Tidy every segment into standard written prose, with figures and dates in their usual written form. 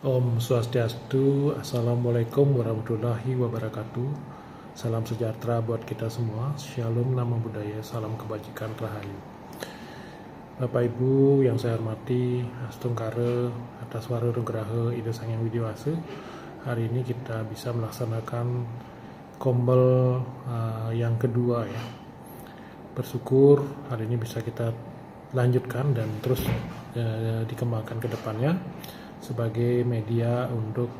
Om Swastiastu, Assalamualaikum warahmatullahi wabarakatuh. Salam sejahtera buat kita semua. Shalom, nama budaya, salam kebajikan, rahayu. Bapak Ibu yang saya hormati, Astungkara, atas Warurugraha Ida Sang Hyang Widiwasa. Hari ini kita bisa melaksanakan kombel yang kedua ya. Bersyukur hari ini bisa kita lanjutkan dan terus dikembangkan ke depannya sebagai media untuk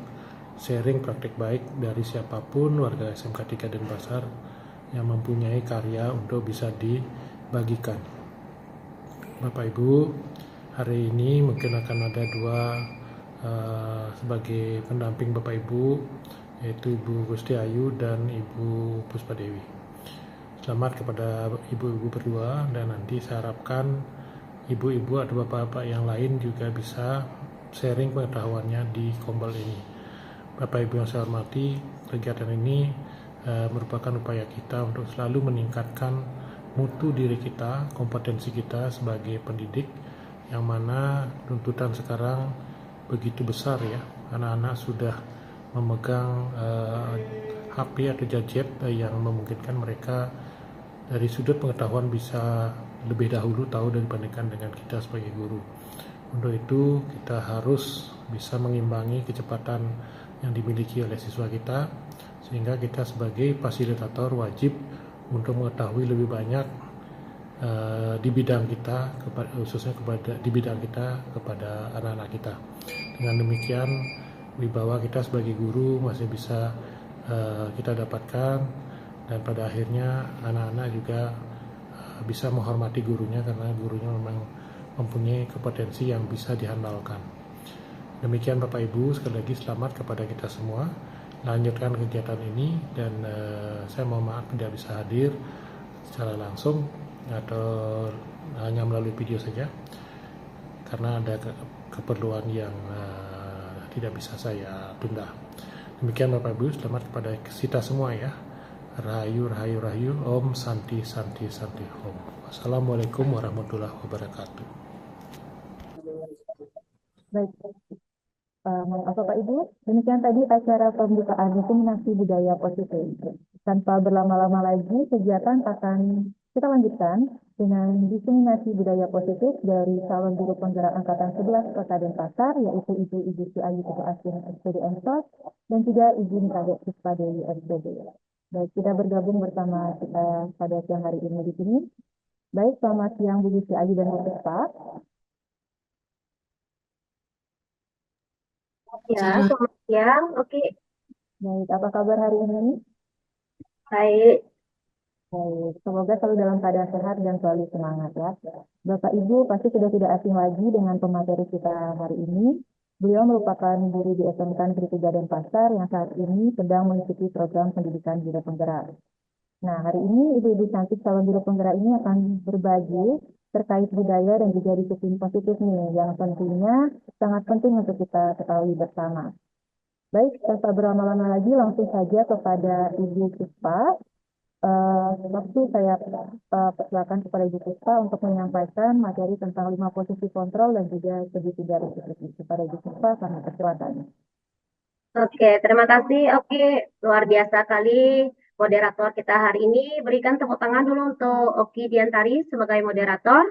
sharing praktik baik dari siapapun warga SMK 3 Denpasar yang mempunyai karya untuk bisa dibagikan. Bapak Ibu, hari ini mungkin akan ada dua sebagai pendamping Bapak Ibu, yaitu Ibu Gusti Ayu dan Ibu Puspa Dewi. Selamat kepada ibu-ibu berdua, dan nanti saya harapkan ibu-ibu atau bapak-bapak yang lain juga bisa sharing pengetahuannya di kombel ini. Bapak Ibu yang saya hormati, kegiatan ini merupakan upaya kita untuk selalu meningkatkan mutu diri kita, kompetensi kita sebagai pendidik, yang mana tuntutan sekarang begitu besar ya. Anak-anak sudah memegang HP atau gadget yang memungkinkan mereka dari sudut pengetahuan bisa lebih dahulu tahu dibandingkan dengan kita sebagai guru. Untuk itu kita harus bisa mengimbangi kecepatan yang dimiliki oleh siswa kita, sehingga kita sebagai fasilitator wajib untuk mengetahui lebih banyak di bidang kita, khususnya di bidang kita kepada anak-anak kita. Dengan demikian, wibawa kita sebagai guru masih bisa kita dapatkan, dan pada akhirnya anak-anak juga bisa menghormati gurunya karena gurunya memang mempunyai kompetensi yang bisa diandalkan. Demikian Bapak Ibu, sekali lagi selamat kepada kita semua. Lanjutkan kegiatan ini, dan saya mohon maaf tidak bisa hadir secara langsung atau hanya melalui video saja karena ada keperluan yang tidak bisa saya tunda. Demikian Bapak Ibu, selamat kepada kita semua ya. Rahayu, rahayu, rahayu. Om Santi, Santi, Santi, Om. Wassalamualaikum warahmatullahi wabarakatuh. Baik, Bapak Ibu, demikian tadi acara pembukaan Kombinasi Budaya Positif. Tanpa berlama-lama lagi, kegiatan akan kita lanjutkan dengan diseminasi budaya positif dari calon guru penggerak angkatan 11 Kota Denpasar, yaitu Ibu Idisi Ayu Teguh Asin SPD Ensos dan juga Ibu Kadek Puspa Dewi SPD. Baik, kita bergabung bersama kita pada siang hari ini di sini. Baik, selamat siang Bu Idisi Ayu dan Bu Puspa. Ya, selamat siang. Oke, Baik, apa kabar hari ini? baik. Baik, semoga selalu dalam keadaan sehat dan selalu semangat ya. Bapak Ibu pasti sudah tidak asing lagi dengan pemateri kita hari ini. Beliau merupakan guru di SMK Negeri 3 Denpasar yang saat ini sedang mengikuti program pendidikan guru penggerak. Nah, hari ini ibu-ibu cantik calon guru penggerak ini akan berbagi terkait budaya dan juga disiplin positif nih, yang tentunya sangat penting untuk kita ketahui bersama. Baik, tanpa berlama-lama lagi langsung saja kepada Ibu Puspa. Waktu saya persilakan kepada Ibu Puspa untuk menyampaikan materi tentang 5 posisi kontrol dan juga segitiga restitusi. Kepada Ibu Puspa, kami persilakan. Oke, terima kasih. Oke, luar biasa kali moderator kita hari ini. Berikan tepuk tangan dulu untuk Oki Diantari sebagai moderator.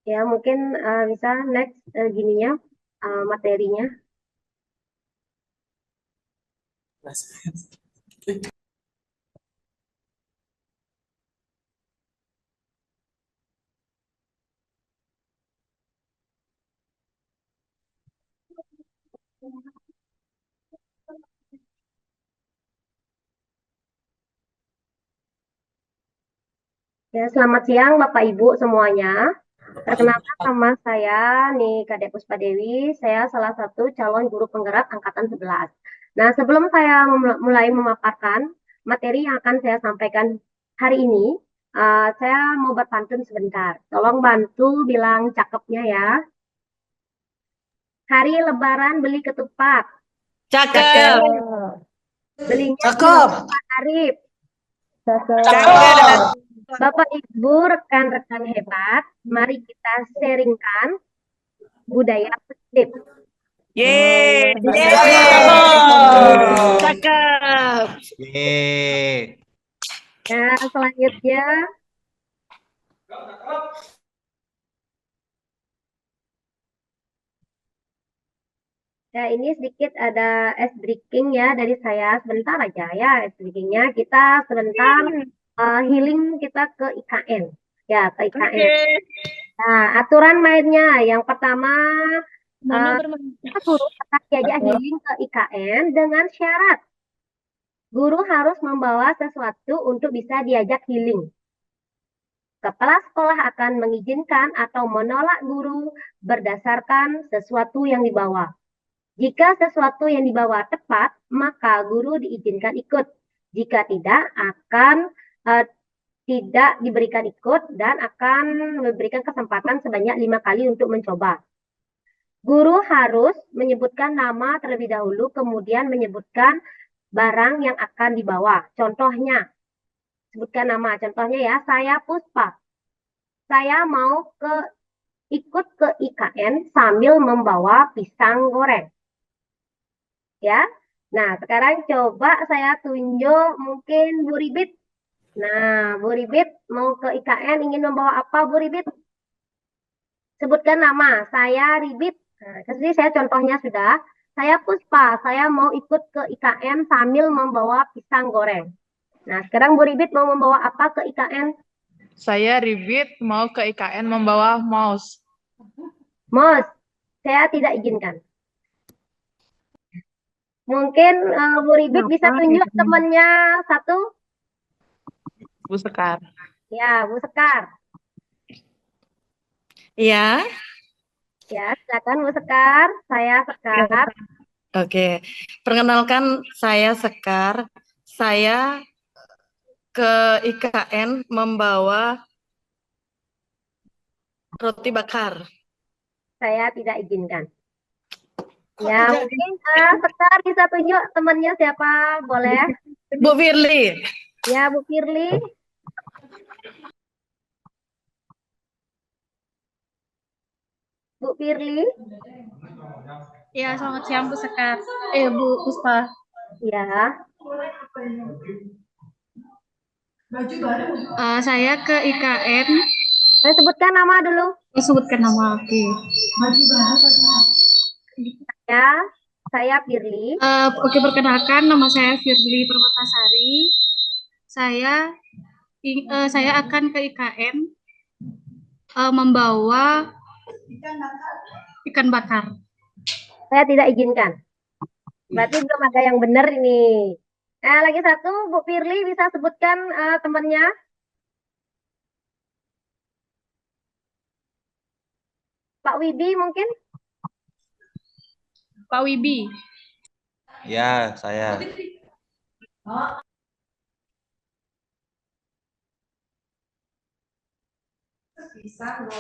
Ya, mungkin bisa next gininya, materinya. Ya, selamat siang Bapak Ibu semuanya. Perkenalkan nama saya nih Kadek Puspa Dewi. Saya salah satu calon guru penggerak angkatan 11. Nah, sebelum saya mulai memaparkan materi yang akan saya sampaikan hari ini, saya mau berpantun sebentar. Tolong bantu bilang cakepnya ya. Hari Lebaran beli ketupat. Cakep. Belinya di Cakep. Pak Arif. Cakep. Bapak Ibu, rekan-rekan hebat, mari kita sharingkan budaya positif. Yeay. Cakep. Cakep. Nah, selanjutnya ya, ini sedikit ada ice breaking ya dari saya. Sebentar aja ya ice breakingnya. Kita sebentar healing kita ke IKN. Ya, ke IKN. Nah, aturan mainnya. Yang pertama, kita guru akan diajak healing ke IKN dengan syarat. Guru harus membawa sesuatu untuk bisa diajak healing. Kepala sekolah akan mengizinkan atau menolak guru berdasarkan sesuatu yang dibawa. Jika sesuatu yang dibawa tepat, maka guru diizinkan ikut. Jika tidak, akan tidak diberikan ikut dan akan memberikan kesempatan sebanyak 5 kali untuk mencoba. Guru harus menyebutkan nama terlebih dahulu, kemudian menyebutkan barang yang akan dibawa. Contohnya, sebutkan nama. Contohnya ya, saya Puspa. Saya mau ikut ke IKN sambil membawa pisang goreng. Ya. Nah, sekarang coba saya tunjuk mungkin Bu Ribit. Nah, Bu Ribit mau ke IKN ingin membawa apa Bu Ribit? Sebutkan nama. Saya Ribit. Nah, kesini saya contohnya sudah. Saya Puspa. Saya mau ikut ke IKN sambil membawa pisang goreng. Nah, sekarang Bu Ribit mau membawa apa ke IKN? Saya Ribit mau ke IKN membawa mouse. Mos, saya tidak izinkan. Mungkin Bu Ribit bisa tunjuk temannya satu. Bu Sekar. Ya, Bu Sekar. Iya. Ya, silakan Bu Sekar. Saya Sekar. Oke. Perkenalkan saya Sekar. Saya ke IKN membawa roti bakar. Saya tidak izinkan. Ya, mungkin Sekar bisa tunjuk temannya siapa? Boleh? Bu Firly. Ya, Bu Firly. Bu Firly, Ya, selamat siang Bu Sekar. Bu Puspa. ya. Saya ke IKN. Saya sebutkan nama dulu. Sebutkan nama. Oke. Ya, saya Firly. Oke, perkenalkan nama saya Firly Permatasari. Saya akan ke IKN membawa ikan bakar. Saya tidak izinkan. Berarti belum ada yang benar ini. Lagi satu, Bu Firly bisa sebutkan temannya. Pak Wibi mungkin? Pak Wibi. Ya, saya.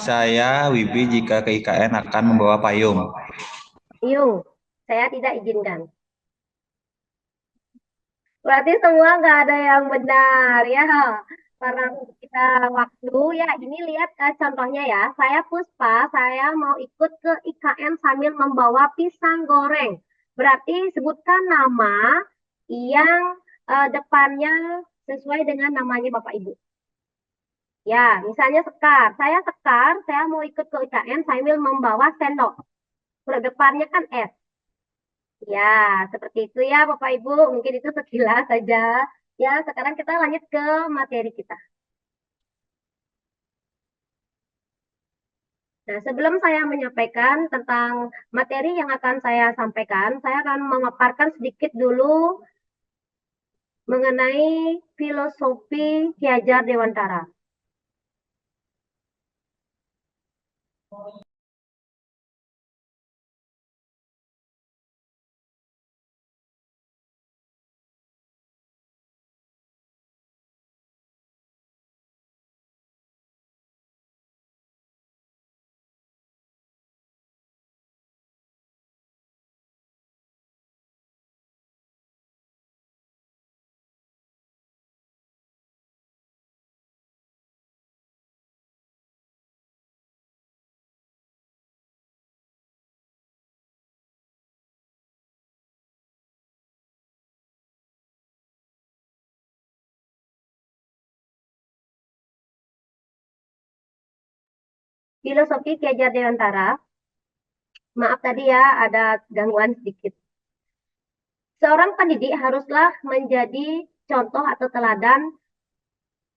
Saya Wibi jika ke IKN akan membawa payung. Yung, saya tidak izinkan. Berarti semua nggak ada yang benar ya. Karena kita waktu ya, ini lihat contohnya ya. Saya Puspa, saya mau ikut ke IKN sambil membawa pisang goreng. Berarti sebutkan nama yang depannya sesuai dengan namanya Bapak Ibu. Ya, misalnya Sekar. Saya Sekar, saya mau ikut ke IKN sambil membawa sendok. Huruf depannya kan S. Ya, seperti itu ya Bapak Ibu. Mungkin itu sekilas saja. Ya, sekarang kita lanjut ke materi kita. Nah, sebelum saya menyampaikan tentang materi yang akan saya sampaikan, saya akan memaparkan sedikit dulu mengenai filosofi Ki Hajar Dewantara. Filosofi Ki Hajar Dewantara. Maaf tadi ya, ada gangguan sedikit. Seorang pendidik haruslah menjadi contoh atau teladan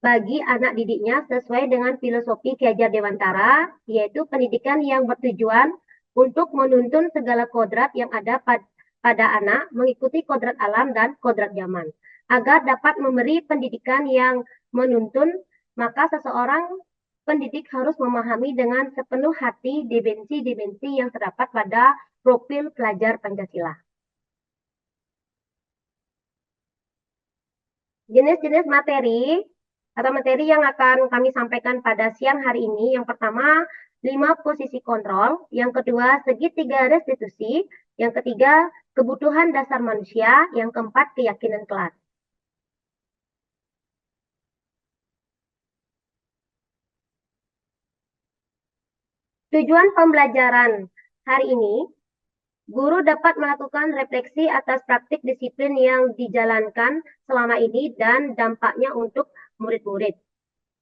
bagi anak didiknya sesuai dengan filosofi Ki Hajar Dewantara, yaitu pendidikan yang bertujuan untuk menuntun segala kodrat yang ada pada anak, mengikuti kodrat alam dan kodrat zaman. Agar dapat memberi pendidikan yang menuntun, maka seseorang pendidik harus memahami dengan sepenuh hati dimensi-dimensi yang terdapat pada profil pelajar Pancasila. Jenis-jenis materi atau materi yang akan kami sampaikan pada siang hari ini, yang pertama 5 posisi kontrol, yang kedua segitiga restitusi, yang ketiga kebutuhan dasar manusia, yang keempat keyakinan kelas. Tujuan pembelajaran hari ini, guru dapat melakukan refleksi atas praktik disiplin yang dijalankan selama ini dan dampaknya untuk murid-murid.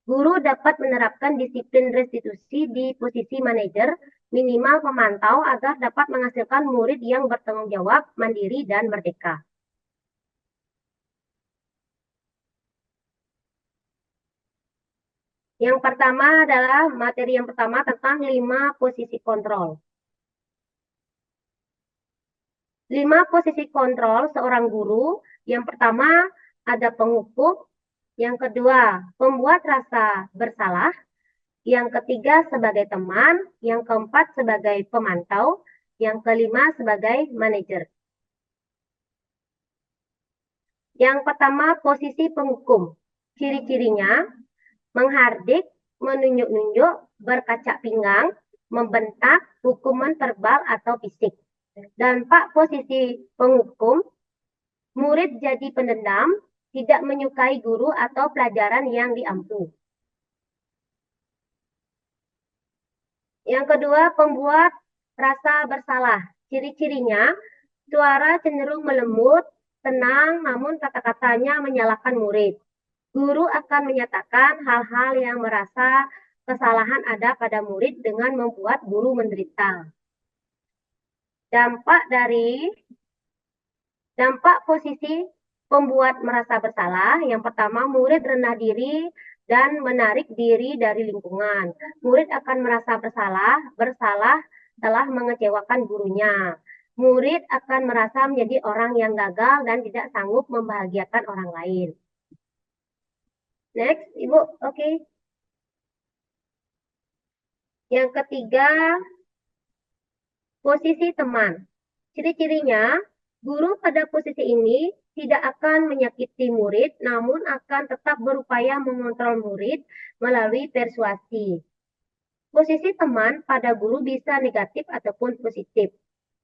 Guru dapat menerapkan disiplin restitusi di posisi manajer, minimal pemantau agar dapat menghasilkan murid yang bertanggung jawab, mandiri, dan merdeka. Yang pertama adalah materi yang pertama tentang 5 posisi kontrol. 5 posisi kontrol seorang guru. Yang pertama ada penghukum, yang kedua pembuat rasa bersalah, yang ketiga sebagai teman, yang keempat sebagai pemantau, yang kelima sebagai manajer. Yang pertama posisi penghukum. Ciri-cirinya menghardik, menunjuk-nunjuk, berkaca pinggang, membentak, hukuman verbal atau fisik. Dan Pak posisi penghukum, murid jadi pendendam, tidak menyukai guru atau pelajaran yang diampu. Yang kedua, pembuat rasa bersalah. Ciri-cirinya, suara cenderung melembut, tenang, namun kata-katanya menyalahkan murid. Guru akan menyatakan hal-hal yang merasa kesalahan ada pada murid dengan membuat guru menderita. Dampak posisi pembuat merasa bersalah. Yang pertama, murid rendah diri dan menarik diri dari lingkungan. Murid akan merasa bersalah telah mengecewakan gurunya. Murid akan merasa menjadi orang yang gagal dan tidak sanggup membahagiakan orang lain. Next, Ibu, oke. Yang ketiga, posisi teman. Ciri-cirinya, guru pada posisi ini tidak akan menyakiti murid, namun akan tetap berupaya mengontrol murid melalui persuasi. Posisi teman pada guru bisa negatif ataupun positif.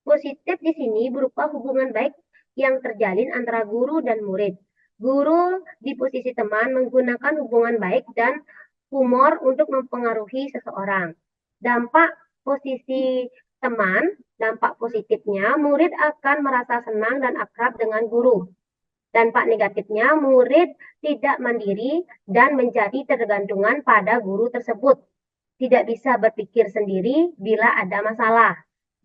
Positif di sini berupa hubungan baik yang terjalin antara guru dan murid. Guru di posisi teman menggunakan hubungan baik dan humor untuk mempengaruhi seseorang. Dampak posisi teman, dampak positifnya, murid akan merasa senang dan akrab dengan guru. Dampak negatifnya, murid tidak mandiri dan menjadi tergantungan pada guru tersebut. Tidak bisa berpikir sendiri bila ada masalah.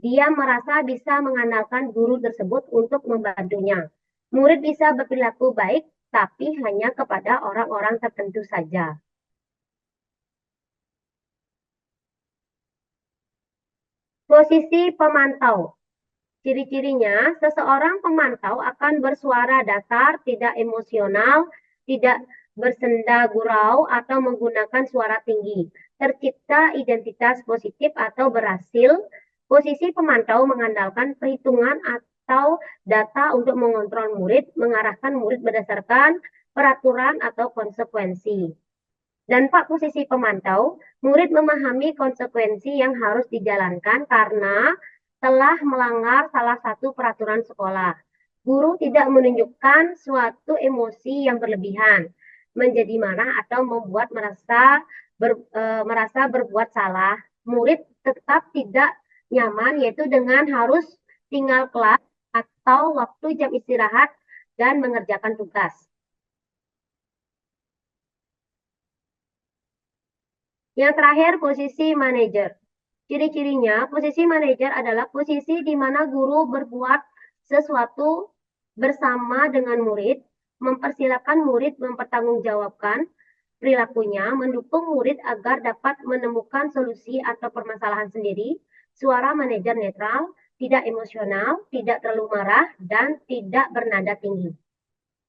Dia merasa bisa mengandalkan guru tersebut untuk membantunya. Murid bisa berperilaku baik, tapi hanya kepada orang-orang tertentu saja. Posisi pemantau. Ciri-cirinya, seseorang pemantau akan bersuara datar, tidak emosional, tidak bersenda gurau, atau menggunakan suara tinggi. Tercipta identitas positif atau berhasil. Posisi pemantau mengandalkan perhitungan atau data untuk mengontrol murid, mengarahkan murid berdasarkan peraturan atau konsekuensi. Dampak posisi pemantau, murid memahami konsekuensi yang harus dijalankan karena telah melanggar salah satu peraturan sekolah. Guru tidak menunjukkan suatu emosi yang berlebihan, menjadi marah atau membuat merasa berbuat salah. Murid tetap tidak nyaman, yaitu dengan harus tinggal kelas atau waktu jam istirahat dan mengerjakan tugas. Yang terakhir, posisi manajer. Ciri-cirinya, posisi manajer adalah posisi di mana guru berbuat sesuatu bersama dengan murid, mempersilahkan murid mempertanggungjawabkan perilakunya, mendukung murid agar dapat menemukan solusi atau permasalahan sendiri. Suara manajer netral, tidak emosional, tidak terlalu marah, dan tidak bernada tinggi.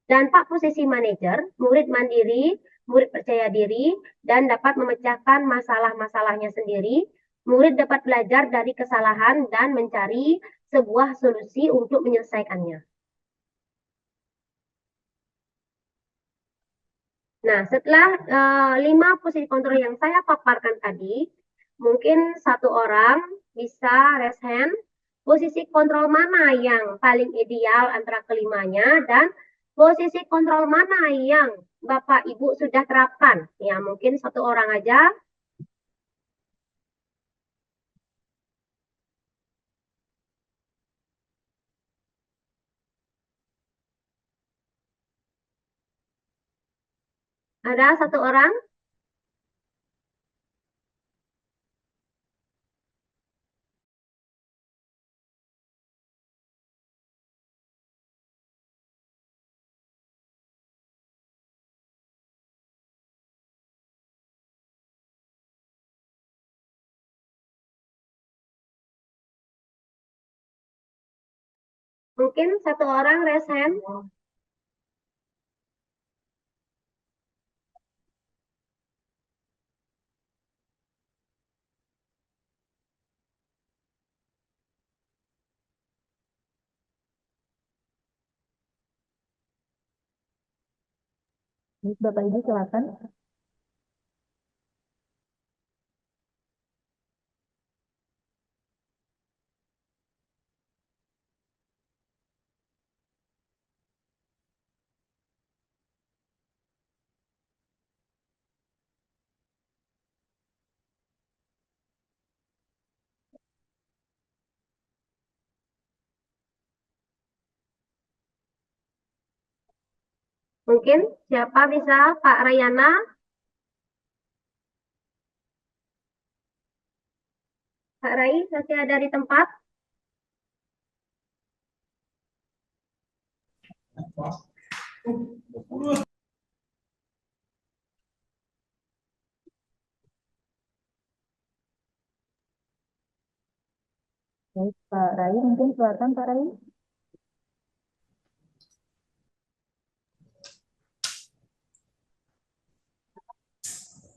Dampak posisi manajer, murid mandiri, murid percaya diri, dan dapat memecahkan masalah-masalahnya sendiri. Murid dapat belajar dari kesalahan dan mencari sebuah solusi untuk menyelesaikannya. Nah, setelah 5 posisi kontrol yang saya paparkan tadi, mungkin satu orang bisa raise hand, posisi kontrol mana yang paling ideal antara kelimanya, dan posisi kontrol mana yang Bapak Ibu sudah terapkan. Ya, mungkin satu orang aja. Ada satu orang? Mungkin satu orang raise hand. Bapak Ibu silakan. Mungkin siapa bisa? Pak Rayana? Pak Rai masih ada di tempat? Baik, Pak Rai, mungkin silakan Pak Rai.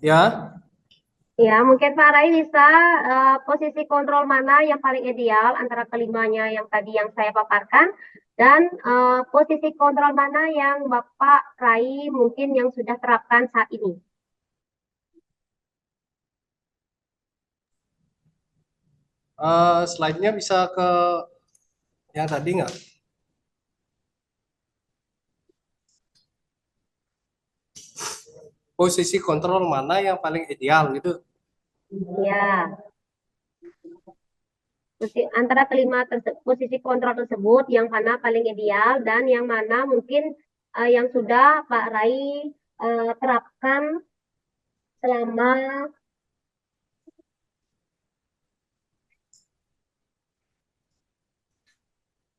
Ya, Ya, mungkin Pak Rai bisa posisi kontrol mana yang paling ideal antara kelimanya yang tadi yang saya paparkan dan posisi kontrol mana yang Bapak Rai mungkin yang sudah terapkan saat ini. slide-nya bisa ke yang tadi nggak? Posisi kontrol mana yang paling ideal gitu? Ya, antara posisi kontrol tersebut yang mana paling ideal dan yang mana mungkin yang sudah Pak Rai terapkan selama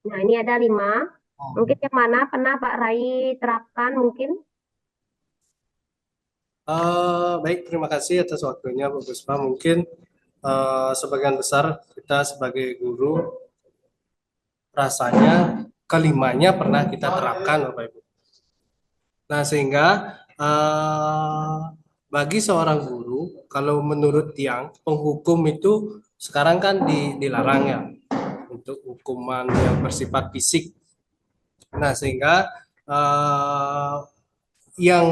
nah ini ada 5. Mungkin yang mana pernah Pak Rai terapkan mungkin? Baik, terima kasih atas waktunya Bu Puspa. Mungkin sebagian besar kita sebagai guru rasanya kelimanya pernah kita terapkan Bapak Ibu. Nah, sehingga bagi seorang guru, kalau menurut Tiang, penghukum itu sekarang kan dilarang ya untuk hukuman yang bersifat fisik. Nah, sehingga yang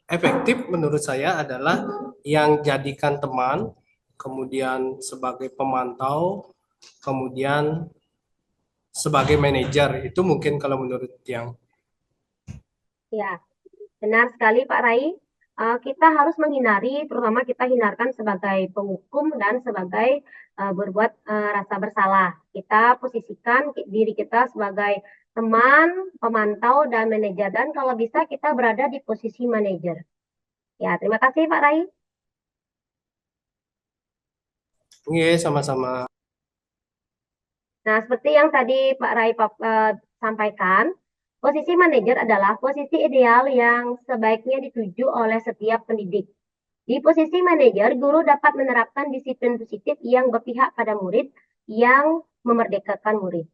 efektif menurut saya adalah yang jadikan teman, kemudian sebagai pemantau, kemudian sebagai manajer. Itu mungkin kalau menurut Tiang. Ya, benar sekali Pak Rai. Kita harus menghindari, terutama kita hindarkan sebagai penghukum dan sebagai berbuat rasa bersalah. Kita posisikan diri kita sebagai teman, pemantau, dan manajer. Dan kalau bisa kita berada di posisi manajer. Ya, terima kasih Pak Rai. Iya, sama-sama. Nah, seperti yang tadi Pak Rai sampaikan, posisi manajer adalah posisi ideal yang sebaiknya dituju oleh setiap pendidik. Di posisi manajer, guru dapat menerapkan disiplin positif yang berpihak pada murid yang memerdekakan murid.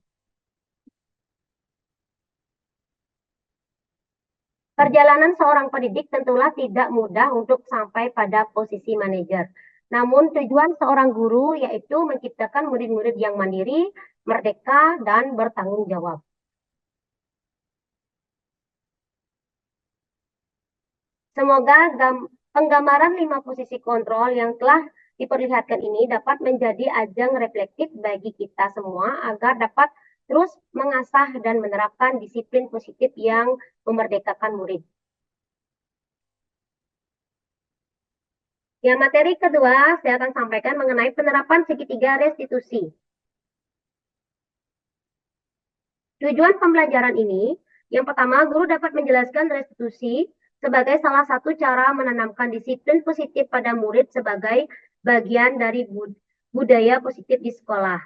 Perjalanan seorang pendidik tentulah tidak mudah untuk sampai pada posisi manajer. Namun tujuan seorang guru yaitu menciptakan murid-murid yang mandiri, merdeka, dan bertanggung jawab. Semoga penggambaran 5 posisi kontrol yang telah diperlihatkan ini dapat menjadi ajang reflektif bagi kita semua agar dapat terus mengasah dan menerapkan disiplin positif yang memerdekakan murid. Ya, materi kedua saya akan sampaikan mengenai penerapan segitiga restitusi. Tujuan pembelajaran ini, yang pertama, guru dapat menjelaskan restitusi sebagai salah satu cara menanamkan disiplin positif pada murid sebagai bagian dari budaya positif di sekolah.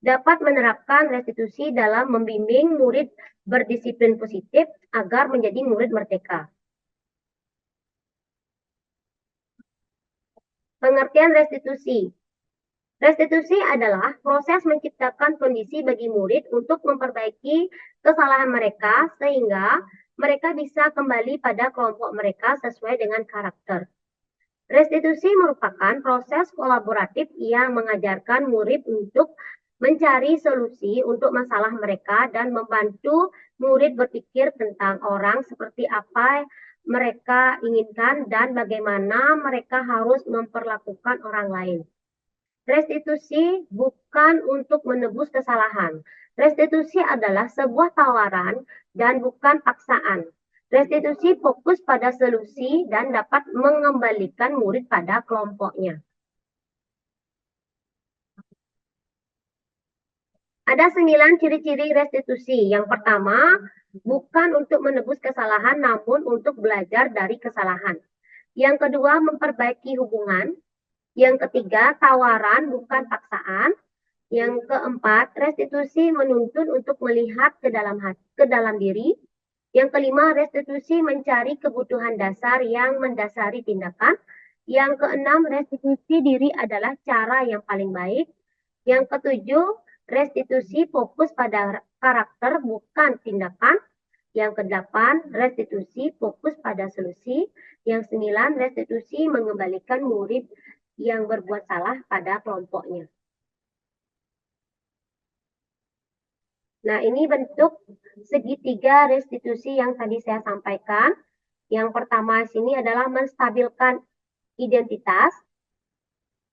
Dapat menerapkan restitusi dalam membimbing murid berdisiplin positif agar menjadi murid merdeka. Pengertian restitusi. Restitusi adalah proses menciptakan kondisi bagi murid untuk memperbaiki kesalahan mereka sehingga mereka bisa kembali pada kelompok mereka sesuai dengan karakter. Restitusi merupakan proses kolaboratif yang mengajarkan murid untuk mencari solusi untuk masalah mereka dan membantu murid berpikir tentang orang seperti apa mereka inginkan dan bagaimana mereka harus memperlakukan orang lain. Restitusi bukan untuk menebus kesalahan. Restitusi adalah sebuah tawaran dan bukan paksaan. Restitusi fokus pada solusi dan dapat mengembalikan murid pada kelompoknya. Ada 9 ciri-ciri restitusi. Yang pertama, bukan untuk menebus kesalahan, namun untuk belajar dari kesalahan. Yang kedua, memperbaiki hubungan. Yang ketiga, tawaran bukan paksaan. Yang keempat, restitusi menuntun untuk melihat ke dalam diri. Yang kelima, restitusi mencari kebutuhan dasar yang mendasari tindakan. Yang keenam, restitusi diri adalah cara yang paling baik. Yang ketujuh, restitusi fokus pada karakter bukan tindakan. Yang kedelapan, restitusi fokus pada solusi. Yang sembilan, restitusi mengembalikan murid yang berbuat salah pada kelompoknya. Nah, ini bentuk segitiga restitusi yang tadi saya sampaikan. Yang pertama sini adalah menstabilkan identitas.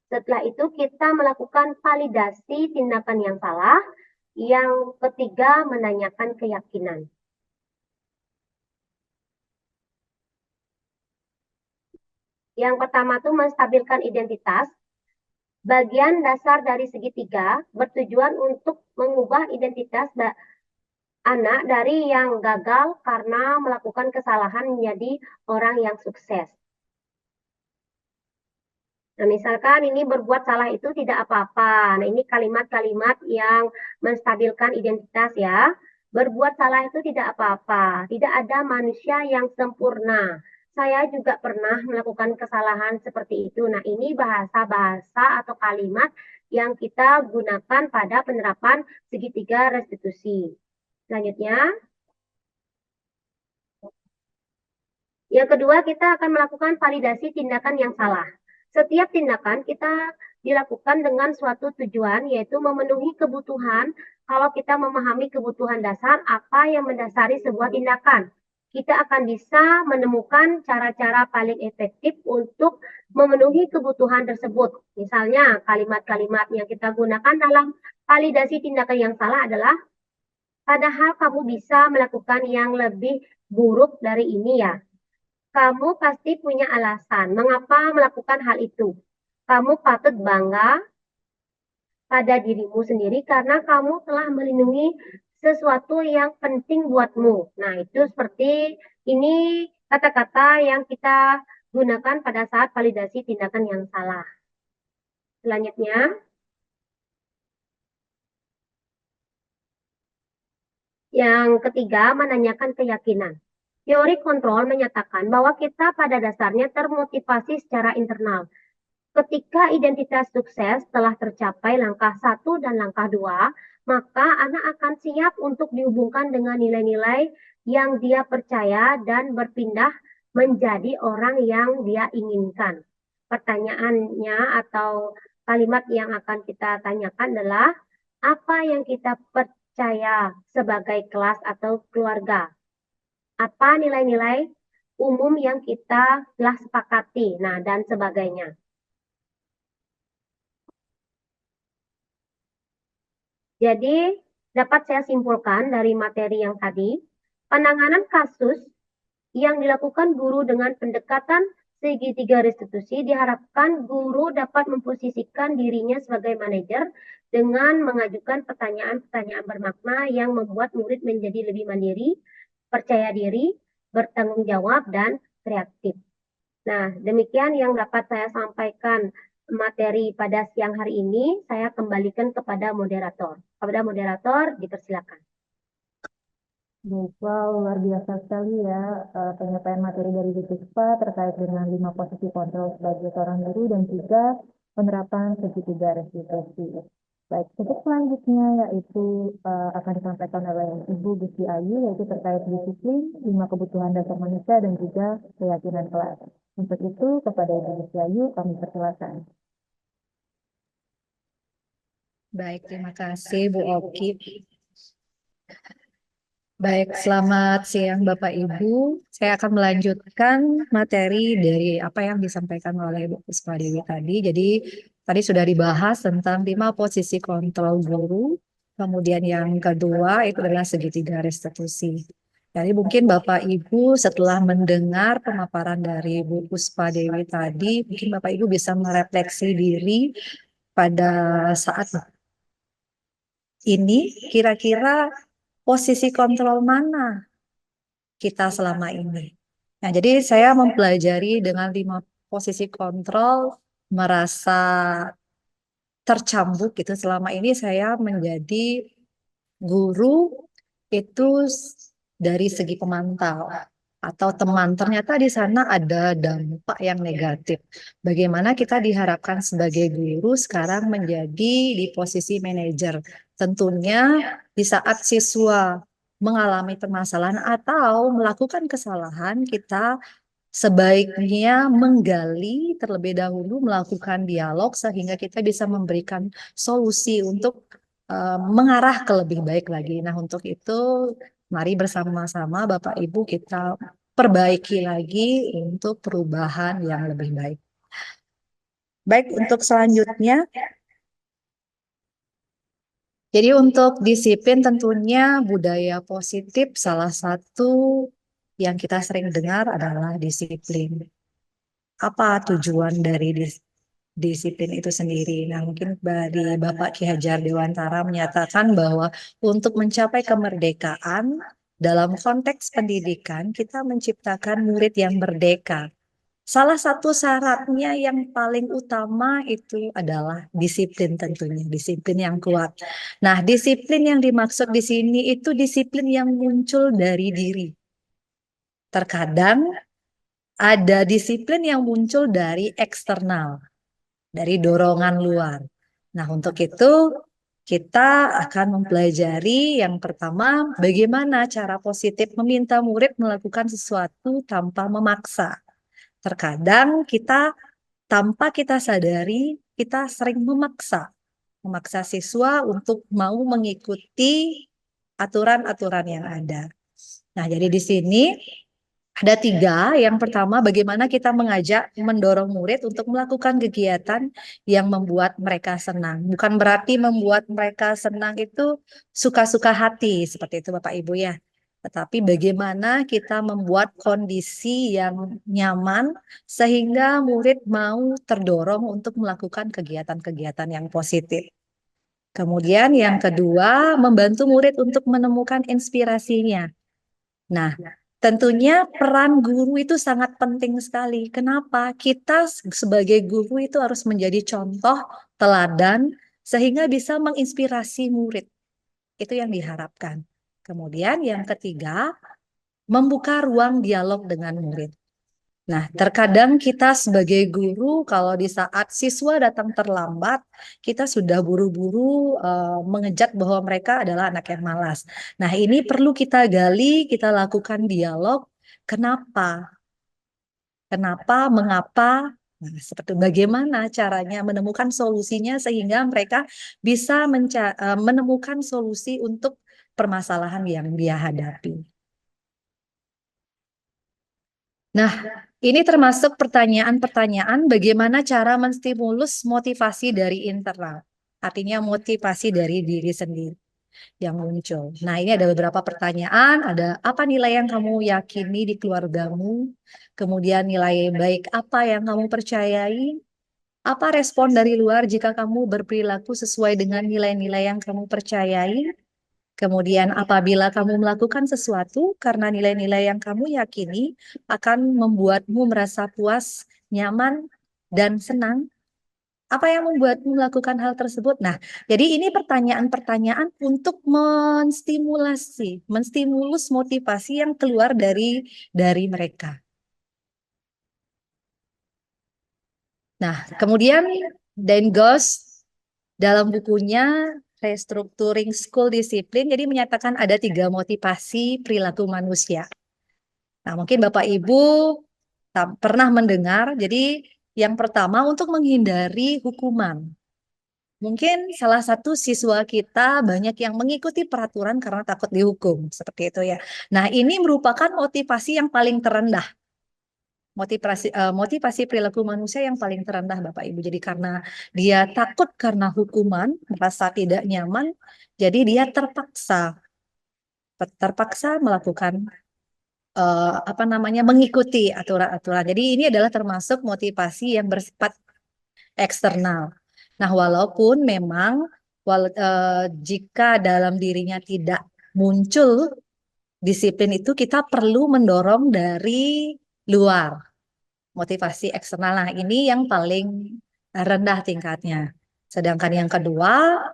Setelah itu kita melakukan validasi tindakan yang salah. Yang ketiga, menanyakan keyakinan. Yang pertama itu menstabilkan identitas. Bagian dasar dari segitiga bertujuan untuk mengubah identitas anak dari yang gagal karena melakukan kesalahan menjadi orang yang sukses. Nah, misalkan ini berbuat salah itu tidak apa-apa. Nah, ini kalimat-kalimat yang menstabilkan identitas ya. Berbuat salah itu tidak apa-apa. Tidak ada manusia yang sempurna. Saya juga pernah melakukan kesalahan seperti itu. Nah, ini bahasa-bahasa atau kalimat yang kita gunakan pada penerapan segitiga restitusi. Selanjutnya, yang kedua kita akan melakukan validasi tindakan yang salah. Setiap tindakan kita dilakukan dengan suatu tujuan, yaitu memenuhi kebutuhan. Kalau kita memahami kebutuhan dasar, apa yang mendasari sebuah tindakan, kita akan bisa menemukan cara-cara paling efektif untuk memenuhi kebutuhan tersebut. Misalnya, kalimat-kalimat yang kita gunakan dalam validasi tindakan yang salah adalah, padahal kamu bisa melakukan yang lebih buruk dari ini ya. Kamu pasti punya alasan mengapa melakukan hal itu. Kamu patut bangga pada dirimu sendiri karena kamu telah melindungi sesuatu yang penting buatmu. Nah, itu seperti ini kata-kata yang kita gunakan pada saat validasi tindakan yang salah. Selanjutnya, yang ketiga, menanyakan keyakinan. Teori kontrol menyatakan bahwa kita pada dasarnya termotivasi secara internal. Ketika identitas sukses telah tercapai langkah 1 dan langkah 2, maka anak akan siap untuk dihubungkan dengan nilai-nilai yang dia percaya dan berpindah menjadi orang yang dia inginkan. Pertanyaannya atau kalimat yang akan kita tanyakan adalah, apa yang kita percaya sebagai kelas atau keluarga? Apa nilai-nilai umum yang kita telah sepakati, nah dan sebagainya. Jadi dapat saya simpulkan dari materi yang tadi, penanganan kasus yang dilakukan guru dengan pendekatan segitiga restitusi diharapkan guru dapat memposisikan dirinya sebagai manajer dengan mengajukan pertanyaan-pertanyaan bermakna yang membuat murid menjadi lebih mandiri, percaya diri, bertanggung jawab, dan kreatif. Nah, demikian yang dapat saya sampaikan materi pada siang hari ini. Saya kembalikan kepada moderator. Kepada moderator, dipersilakan. Wow, luar biasa sekali ya penyampaian materi dari Bu Puspa terkait dengan 5 posisi kontrol sebagai seorang guru dan juga penerapan segitiga restitusi. Baik, untuk selanjutnya yaitu akan disampaikan oleh Ibu Gusti Ayu, yaitu terkait disiplin, 5 kebutuhan dasar manusia dan juga keyakinan kelas. Untuk itu kepada Ibu Gusti Ayu kami persilakan. Baik, terima kasih Bu Oki. Baik, selamat siang Bapak Ibu. Saya akan melanjutkan materi dari apa yang disampaikan oleh Bu Puspa Dewi tadi. Jadi tadi sudah dibahas tentang 5 posisi kontrol guru. Kemudian yang kedua itu adalah segitiga restitusi. Jadi mungkin Bapak Ibu setelah mendengar pemaparan dari Bu Puspa Dewi tadi, mungkin Bapak Ibu bisa merefleksi diri pada saat ini kira-kira posisi kontrol mana kita selama ini. Nah, jadi saya mempelajari dengan 5 posisi kontrol, merasa tercambuk gitu. Selama ini saya menjadi guru itu dari segi pemantau atau teman. Ternyata di sana ada dampak yang negatif. Bagaimana kita diharapkan sebagai guru sekarang menjadi di posisi manajer. Tentunya di saat siswa mengalami permasalahan atau melakukan kesalahan, kita sebaiknya menggali terlebih dahulu, melakukan dialog sehingga kita bisa memberikan solusi untuk mengarah ke lebih baik lagi. Nah, untuk itu mari bersama-sama Bapak Ibu kita perbaiki lagi untuk perubahan yang lebih baik. Baik, untuk selanjutnya, jadi untuk disiplin tentunya budaya positif salah satu yang kita sering dengar adalah disiplin. Apa tujuan dari disiplin itu sendiri? Nah, mungkin dari Bapak Ki Hajar Dewantara menyatakan bahwa untuk mencapai kemerdekaan dalam konteks pendidikan, kita menciptakan murid yang merdeka. Salah satu syaratnya yang paling utama itu adalah disiplin tentunya, disiplin yang kuat. Nah, disiplin yang dimaksud di sini itu disiplin yang muncul dari diri. Terkadang ada disiplin yang muncul dari eksternal, dari dorongan luar. Nah, untuk itu kita akan mempelajari yang pertama, bagaimana cara positif meminta murid melakukan sesuatu tanpa memaksa. Terkadang kita tanpa kita sadari, kita sering memaksa siswa untuk mau mengikuti aturan-aturan yang ada. Nah, jadi di sini ada 3. Yang pertama, bagaimana kita mengajak, mendorong murid untuk melakukan kegiatan yang membuat mereka senang. Bukan berarti membuat mereka senang itu suka-suka hati, seperti itu Bapak Ibu ya. Tetapi bagaimana kita membuat kondisi yang nyaman sehingga murid mau terdorong untuk melakukan kegiatan-kegiatan yang positif. Kemudian yang kedua, membantu murid untuk menemukan inspirasinya. Nah, tentunya peran guru itu sangat penting sekali. Kenapa? Kita sebagai guru itu harus menjadi contoh, teladan, sehingga bisa menginspirasi murid. Itu yang diharapkan. Kemudian yang ketiga, membuka ruang dialog dengan murid. Nah, terkadang kita sebagai guru, kalau di saat siswa datang terlambat, kita sudah buru-buru mengejak bahwa mereka adalah anak yang malas. Nah, ini perlu kita gali, kita lakukan dialog. Kenapa? Kenapa? Mengapa? Nah, seperti bagaimana caranya menemukan solusinya sehingga mereka bisa menemukan solusi untuk permasalahan yang dia hadapi. Nah, ini termasuk pertanyaan-pertanyaan bagaimana cara menstimulus motivasi dari internal. Artinya motivasi dari diri sendiri yang muncul. Nah, ini ada beberapa pertanyaan. Ada apa nilai yang kamu yakini di keluargamu? Kemudian nilai baik apa yang kamu percayai? Apa respon dari luar jika kamu berperilaku sesuai dengan nilai-nilai yang kamu percayai? Kemudian apabila kamu melakukan sesuatu karena nilai-nilai yang kamu yakini akan membuatmu merasa puas, nyaman, dan senang, apa yang membuatmu melakukan hal tersebut? Nah, jadi ini pertanyaan-pertanyaan untuk menstimulus motivasi yang keluar dari mereka. Nah, kemudian Dan Goss dalam bukunya Restructuring School Discipline, jadi menyatakan ada 3 motivasi perilaku manusia. Nah, mungkin Bapak Ibu pernah mendengar, jadi yang pertama untuk menghindari hukuman. Mungkin salah satu siswa kita banyak yang mengikuti peraturan karena takut dihukum, seperti itu ya. Nah, ini merupakan motivasi yang paling terendah. Motivasi perilaku manusia yang paling terendah Bapak Ibu. Jadi karena dia takut karena hukuman, merasa tidak nyaman, jadi dia terpaksa melakukan mengikuti aturan-aturan. Jadi ini adalah termasuk motivasi yang bersifat eksternal. Nah, walaupun memang jika dalam dirinya tidak muncul disiplin itu, kita perlu mendorong dari luar, motivasi eksternal. Nah, ini yang paling rendah tingkatnya. Sedangkan yang kedua,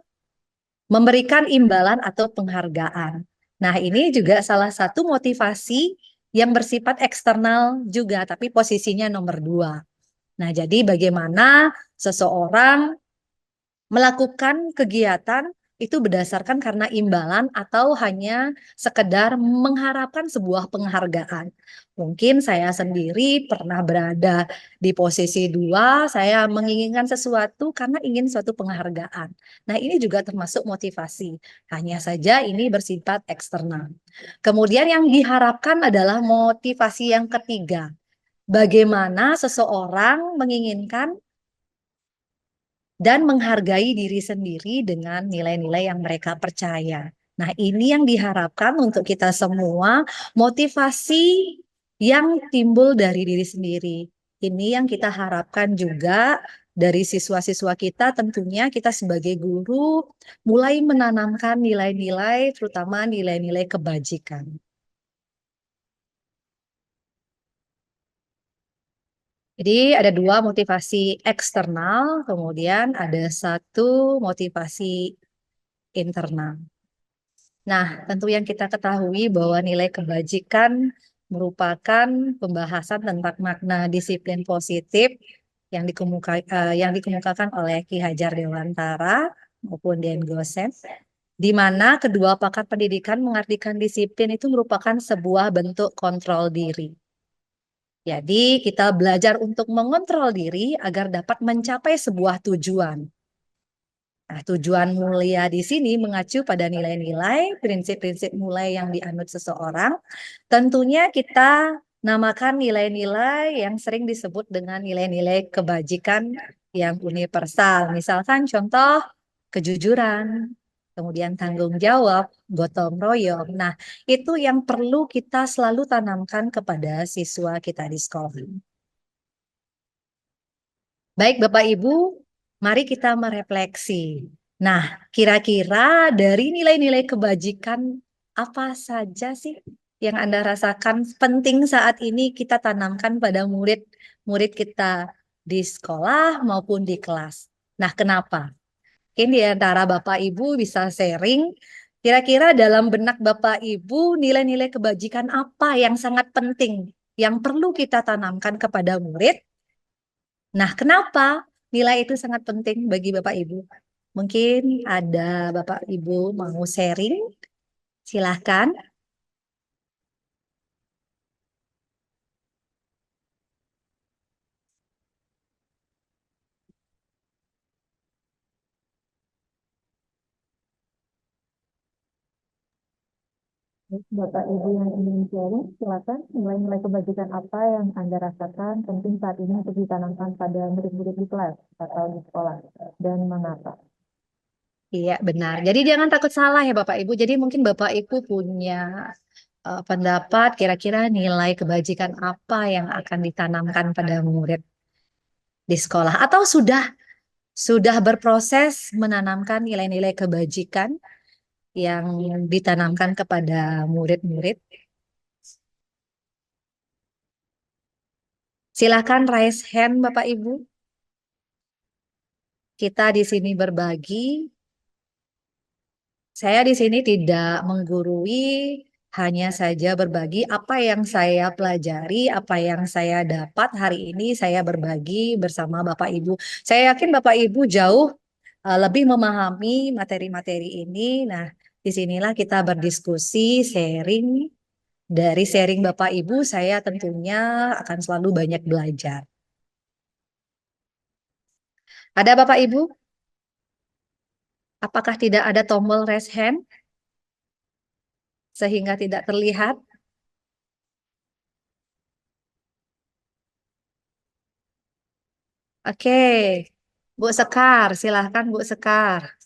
memberikan imbalan atau penghargaan. Nah, ini juga salah satu motivasi yang bersifat eksternal juga, tapi posisinya nomor 2. Nah, jadi bagaimana seseorang melakukan kegiatan itu berdasarkan karena imbalan atau hanya sekedar mengharapkan sebuah penghargaan. Mungkin saya sendiri pernah berada di posisi 2, saya menginginkan sesuatu karena ingin suatu penghargaan. Nah, ini juga termasuk motivasi. Hanya saja ini bersifat eksternal. Kemudian yang diharapkan adalah motivasi yang ketiga. Bagaimana seseorang menginginkan dan menghargai diri sendiri dengan nilai-nilai yang mereka percaya. Nah, ini yang diharapkan untuk kita semua, motivasi yang timbul dari diri sendiri. Ini yang kita harapkan juga dari siswa-siswa kita, tentunya kita sebagai guru mulai menanamkan nilai-nilai, terutama nilai-nilai kebajikan. Jadi ada 2 motivasi eksternal, kemudian ada 1 motivasi internal. Nah, tentu yang kita ketahui bahwa nilai kebajikan merupakan pembahasan tentang makna disiplin positif yang dikemukakan oleh Ki Hajar Dewantara maupun Dian Gosen, di mana kedua pakar pendidikan mengartikan disiplin itu merupakan sebuah bentuk kontrol diri. Jadi kita belajar untuk mengontrol diri agar dapat mencapai sebuah tujuan. Nah, tujuan mulia di sini mengacu pada nilai-nilai, prinsip-prinsip mulai yang dianut seseorang. Tentunya kita namakan nilai-nilai yang sering disebut dengan nilai-nilai kebajikan yang universal. Misalkan contoh kejujuran, kemudian tanggung jawab, gotong royong. Nah, itu yang perlu kita selalu tanamkan kepada siswa kita di sekolah. Baik Bapak Ibu, mari kita merefleksi. Nah, kira-kira dari nilai-nilai kebajikan apa saja sih yang Anda rasakan penting saat ini kita tanamkan pada murid-murid kita di sekolah maupun di kelas? Nah, kenapa? Mungkin di antara Bapak Ibu bisa sharing, kira-kira dalam benak Bapak Ibu nilai-nilai kebajikan apa yang sangat penting yang perlu kita tanamkan kepada murid. Nah, kenapa nilai itu sangat penting bagi Bapak Ibu? Mungkin ada Bapak Ibu mau sharing? Silahkan. Bapak Ibu yang ingin sharing, silakan nilai-nilai kebajikan apa yang Anda rasakan penting saat ini untuk ditanamkan pada murid-murid di kelas atau di sekolah dan mengapa? Iya, benar. Jadi jangan takut salah ya Bapak Ibu. Jadi mungkin Bapak Ibu punya pendapat kira-kira nilai kebajikan apa yang akan ditanamkan pada murid di sekolah atau sudah berproses menanamkan nilai-nilai kebajikan yang ditanamkan kepada murid-murid. Silakan raise hand Bapak Ibu. Kita di sini berbagi. Saya di sini tidak menggurui, hanya saja berbagi apa yang saya pelajari, apa yang saya dapat hari ini saya berbagi bersama Bapak Ibu. Saya yakin Bapak Ibu jauh lebih memahami materi-materi ini. Nah, disinilah kita berdiskusi, sharing. Dari sharing Bapak Ibu, saya tentunya akan selalu banyak belajar. Ada Bapak Ibu? Apakah tidak ada tombol raise hand sehingga tidak terlihat? Oke, Bu Sekar, silahkan Bu Sekar.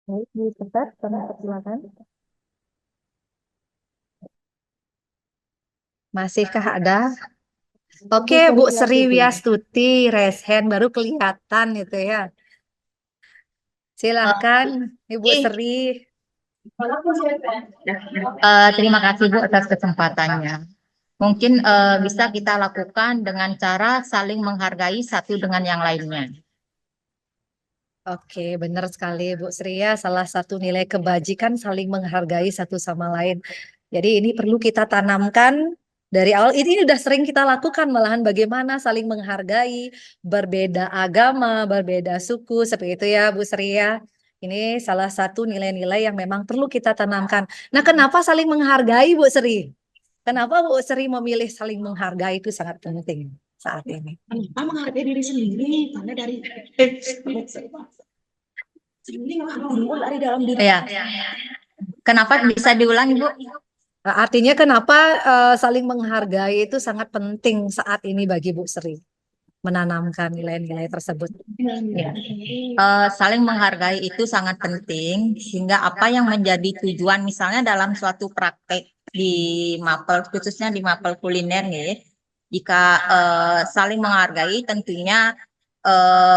Baik, Bu Ustaz, kami persilakan. Masihkah ada? Bu Oke, Sri Bu Sri Wiastuti. Wiastuti, raise hand baru kelihatan itu ya. Silahkan, Ibu Sri. Terima kasih Bu atas kesempatannya. Mungkin bisa kita lakukan dengan cara saling menghargai satu dengan yang lainnya. Oke, benar sekali Bu Sri ya. Salah satu nilai kebajikan saling menghargai satu sama lain. Jadi ini perlu kita tanamkan dari awal. Ini udah sering kita lakukan malahan bagaimana saling menghargai berbeda agama, berbeda suku seperti itu ya Bu Sri ya. Ini salah satu nilai-nilai yang memang perlu kita tanamkan. Nah, kenapa saling menghargai Bu Sri? Kenapa Bu Sri memilih saling menghargai itu sangat penting saat ini? Kenapa menghargai diri sendiri? Karena dari dari dalam diri. Ya. Kenapa bisa diulang, Ibu? Nah, artinya kenapa saling menghargai itu sangat penting saat ini bagi Bu Sri menanamkan nilai-nilai tersebut. Ya. Saling menghargai itu sangat penting sehingga apa yang menjadi tujuan misalnya dalam suatu praktek di mapel khususnya di mapel kuliner ya, jika saling menghargai tentunya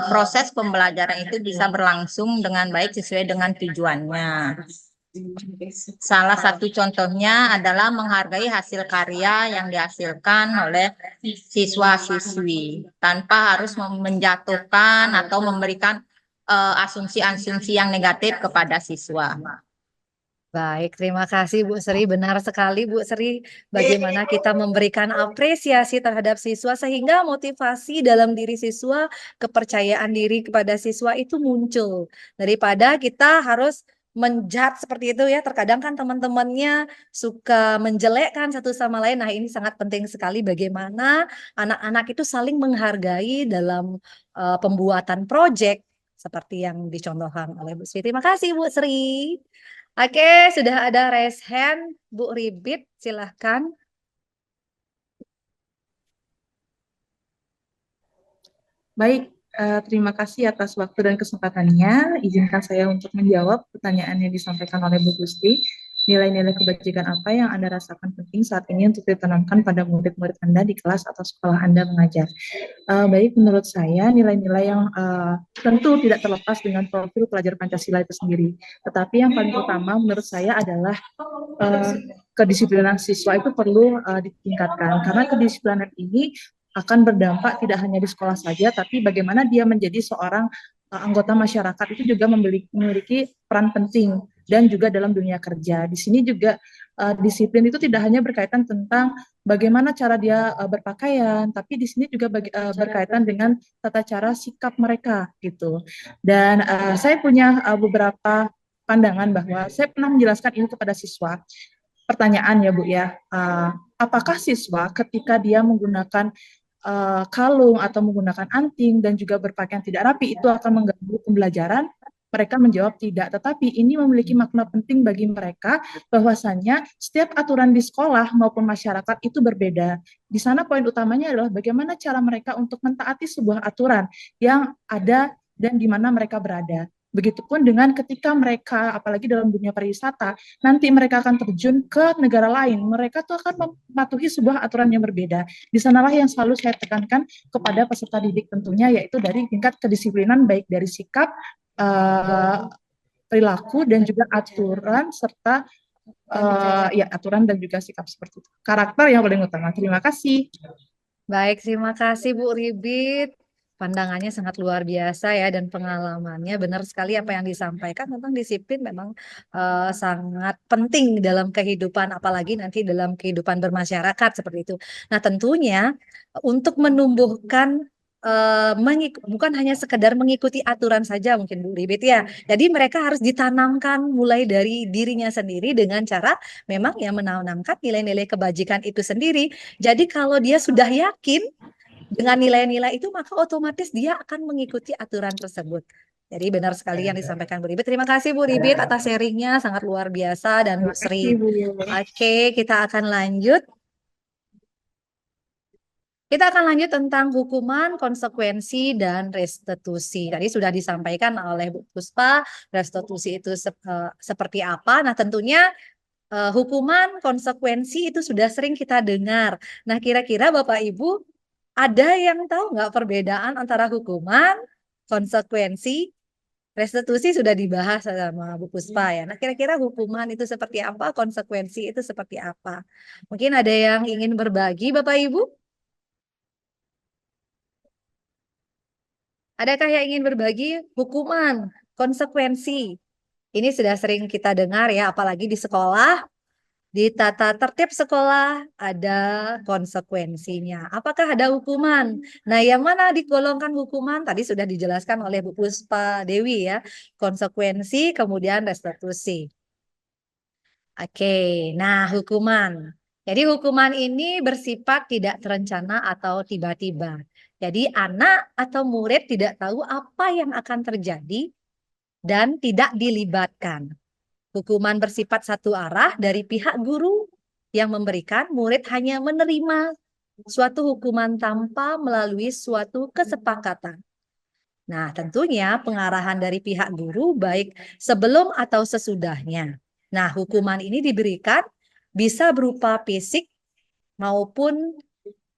proses pembelajaran itu bisa berlangsung dengan baik sesuai dengan tujuannya. Salah satu contohnya adalah menghargai hasil karya yang dihasilkan oleh siswa-siswi tanpa harus menjatuhkan atau memberikan asumsi-asumsi yang negatif kepada siswa. Baik, terima kasih Bu Sri. Benar sekali Bu Sri, bagaimana kita memberikan apresiasi terhadap siswa sehingga motivasi dalam diri siswa, kepercayaan diri kepada siswa itu muncul. Daripada kita harus menjudge seperti itu ya, terkadang kan teman-temannya suka menjelekkan satu sama lain. Nah, ini sangat penting sekali bagaimana anak-anak itu saling menghargai dalam pembuatan proyek seperti yang dicontohkan oleh Bu Sri. Terima kasih Bu Sri. Oke, sudah ada raise hand, Bu Ribit, silahkan. Baik, terima kasih atas waktu dan kesempatannya. Izinkan saya untuk menjawab pertanyaan yang disampaikan oleh Bu Gusti. Nilai-nilai kebajikan apa yang Anda rasakan penting saat ini untuk ditanamkan pada murid-murid Anda di kelas atau sekolah Anda mengajar? Baik, menurut saya nilai-nilai yang tentu tidak terlepas dengan profil pelajar Pancasila itu sendiri. Tetapi yang paling utama menurut saya adalah kedisiplinan siswa itu perlu ditingkatkan. Karena kedisiplinan ini akan berdampak tidak hanya di sekolah saja, tapi bagaimana dia menjadi seorang anggota masyarakat itu juga memiliki peran penting dan juga dalam dunia kerja. Di sini juga disiplin itu tidak hanya berkaitan tentang bagaimana cara dia berpakaian, tapi di sini juga berkaitan dengan tata cara sikap mereka gitu. Dan saya punya beberapa pandangan bahwa saya pernah menjelaskan ini kepada siswa. Pertanyaan ya Bu ya, apakah siswa ketika dia menggunakan kalung atau menggunakan anting dan juga berpakaian tidak rapi itu akan mengganggu pembelajaran? Mereka menjawab tidak, tetapi ini memiliki makna penting bagi mereka bahwasannya setiap aturan di sekolah maupun masyarakat itu berbeda. Di sana poin utamanya adalah bagaimana cara mereka untuk mentaati sebuah aturan yang ada dan di mana mereka berada. Begitupun dengan ketika mereka, apalagi dalam dunia pariwisata, nanti mereka akan terjun ke negara lain, mereka tuh akan mematuhi sebuah aturan yang berbeda. Di sanalah yang selalu saya tekankan kepada peserta didik tentunya, yaitu dari tingkat kedisiplinan, baik dari sikap, perilaku, dan juga aturan, serta ya aturan dan juga sikap seperti itu. Karakter yang paling utama. Terima kasih. Baik, terima kasih Bu Ribit. Pandangannya sangat luar biasa ya dan pengalamannya benar sekali apa yang disampaikan tentang disiplin memang sangat penting dalam kehidupan apalagi nanti dalam kehidupan bermasyarakat seperti itu. Nah, tentunya untuk menumbuhkan bukan hanya sekedar mengikuti aturan saja mungkin Bu Ribit ya. Jadi mereka harus ditanamkan mulai dari dirinya sendiri dengan cara memang ya menanamkan nilai-nilai kebajikan itu sendiri. Jadi kalau dia sudah yakin dengan nilai-nilai itu maka otomatis dia akan mengikuti aturan tersebut. Jadi benar sekali yang disampaikan Bu Ribit. Terima kasih Bu Ribit atas sharingnya sangat luar biasa dan Bu Sri. Oke, kita akan lanjut. Kita akan lanjut tentang hukuman, konsekuensi, dan restitusi. Tadi sudah disampaikan oleh Bu Puspa, restitusi itu seperti apa. Nah, tentunya hukuman, konsekuensi itu sudah sering kita dengar. Nah, kira-kira Bapak Ibu ada yang tahu nggak perbedaan antara hukuman, konsekuensi, restitusi sudah dibahas sama Bu Puspa ya. Nah, kira-kira hukuman itu seperti apa, konsekuensi itu seperti apa? Mungkin ada yang ingin berbagi, Bapak Ibu? Adakah yang ingin berbagi hukuman, konsekuensi? Ini sudah sering kita dengar ya, apalagi di sekolah. Di tata tertib sekolah ada konsekuensinya. Apakah ada hukuman? Nah, yang mana digolongkan hukuman? Tadi sudah dijelaskan oleh Bu Puspa Dewi ya. Konsekuensi, kemudian restitusi. Oke, nah hukuman. Jadi hukuman ini bersifat tidak terencana atau tiba-tiba. Jadi anak atau murid tidak tahu apa yang akan terjadi dan tidak dilibatkan. Hukuman bersifat satu arah dari pihak guru yang memberikan, murid hanya menerima suatu hukuman tanpa melalui suatu kesepakatan. Nah, tentunya pengarahan dari pihak guru baik sebelum atau sesudahnya. Nah, hukuman ini diberikan bisa berupa fisik maupun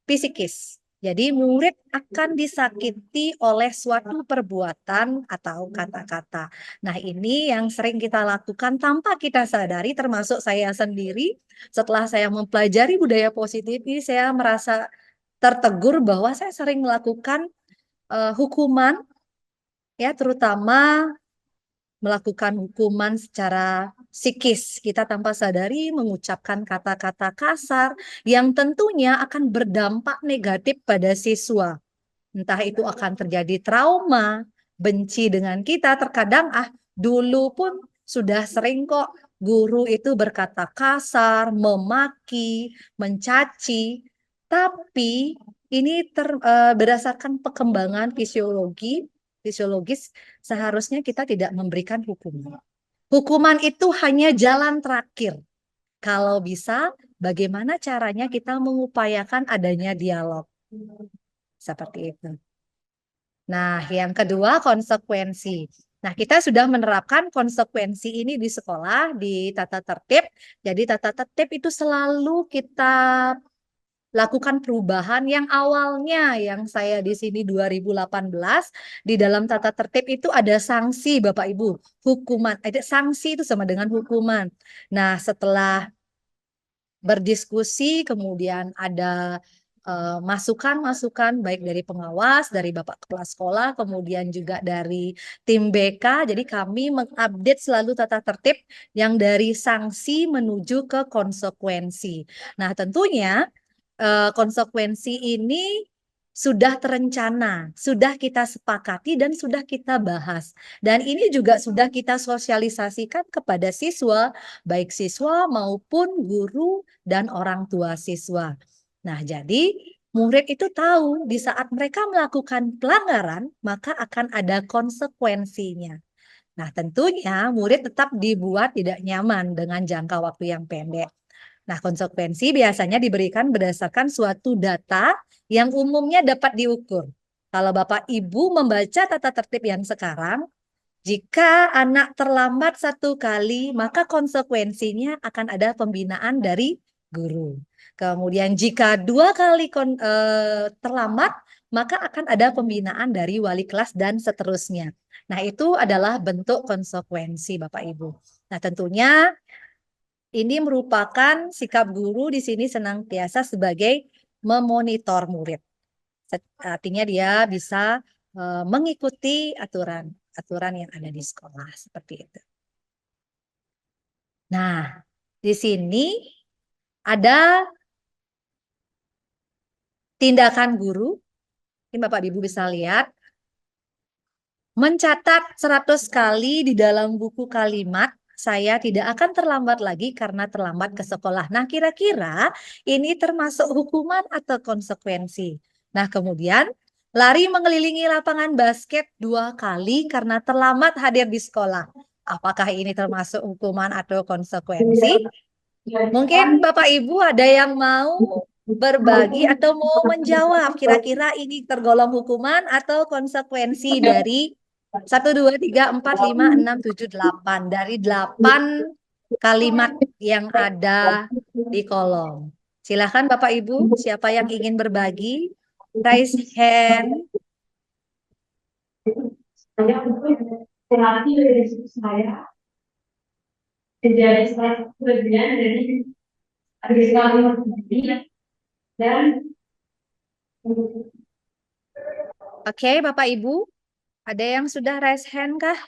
psikis. Jadi murid akan disakiti oleh suatu perbuatan atau kata-kata. Nah, ini yang sering kita lakukan tanpa kita sadari, termasuk saya sendiri. Setelah saya mempelajari budaya positif ini, saya merasa tertegur bahwa saya sering melakukan hukuman, ya terutama melakukan hukuman secara psikis. Kita tanpa sadari mengucapkan kata-kata kasar yang tentunya akan berdampak negatif pada siswa. Entah itu akan terjadi trauma, benci dengan kita. Terkadang dulu pun sudah sering kok guru itu berkata kasar, memaki, mencaci. Tapi ini berdasarkan perkembangan fisiologis, seharusnya kita tidak memberikan hukuman. Hukuman itu hanya jalan terakhir. Kalau bisa, bagaimana caranya kita mengupayakan adanya dialog. Seperti itu. Nah, yang kedua, konsekuensi. Nah, kita sudah menerapkan konsekuensi ini di sekolah, di tata tertib. Jadi, tata tertib itu selalu kita lakukan perubahan yang awalnya yang saya di sini 2018 di dalam tata tertib itu ada sanksi Bapak Ibu, hukuman, ada sanksi itu sama dengan hukuman. Nah, setelah berdiskusi kemudian ada masukan-masukan baik dari pengawas, dari Bapak Kepala Sekolah, kemudian juga dari tim BK. Jadi kami mengupdate selalu tata tertib yang dari sanksi menuju ke konsekuensi. Nah, tentunya konsekuensi ini sudah terencana, sudah kita sepakati dan sudah kita bahas. Dan ini juga sudah kita sosialisasikan kepada siswa, baik siswa maupun guru dan orang tua siswa. Nah, jadi murid itu tahu di saat mereka melakukan pelanggaran, maka akan ada konsekuensinya. Nah, tentunya murid tetap dibuat tidak nyaman dengan jangka waktu yang pendek. Nah, konsekuensi biasanya diberikan berdasarkan suatu data yang umumnya dapat diukur. Kalau Bapak Ibu membaca tata tertib yang sekarang, jika anak terlambat 1 kali, maka konsekuensinya akan ada pembinaan dari guru. Kemudian jika 2 kali terlambat, maka akan ada pembinaan dari wali kelas dan seterusnya. Nah, itu adalah bentuk konsekuensi Bapak Ibu. Nah, tentunya ini merupakan sikap guru di sini senantiasa sebagai memonitor murid. Artinya dia bisa mengikuti aturan yang ada di sekolah seperti itu. Nah, di sini ada tindakan guru. Ini Bapak Ibu bisa lihat. Mencatat 100 kali di dalam buku kalimat, saya tidak akan terlambat lagi karena terlambat ke sekolah. Nah, kira-kira ini termasuk hukuman atau konsekuensi. Nah, kemudian lari mengelilingi lapangan basket 2 kali karena terlambat hadir di sekolah. Apakah ini termasuk hukuman atau konsekuensi? Mungkin Bapak Ibu ada yang mau berbagi atau mau menjawab? Kira-kira ini tergolong hukuman atau konsekuensi dari 1, 2, 3, 4, 5, 6, 7, 8. Dari 8 kalimat yang ada di kolom. Silakan Bapak Ibu, siapa yang ingin berbagi? Raise hand. Saya terlatih dari saya menjadi salah satu bagian dari agregat sendiri dan Oke, Bapak Ibu, ada yang sudah raise hand kah?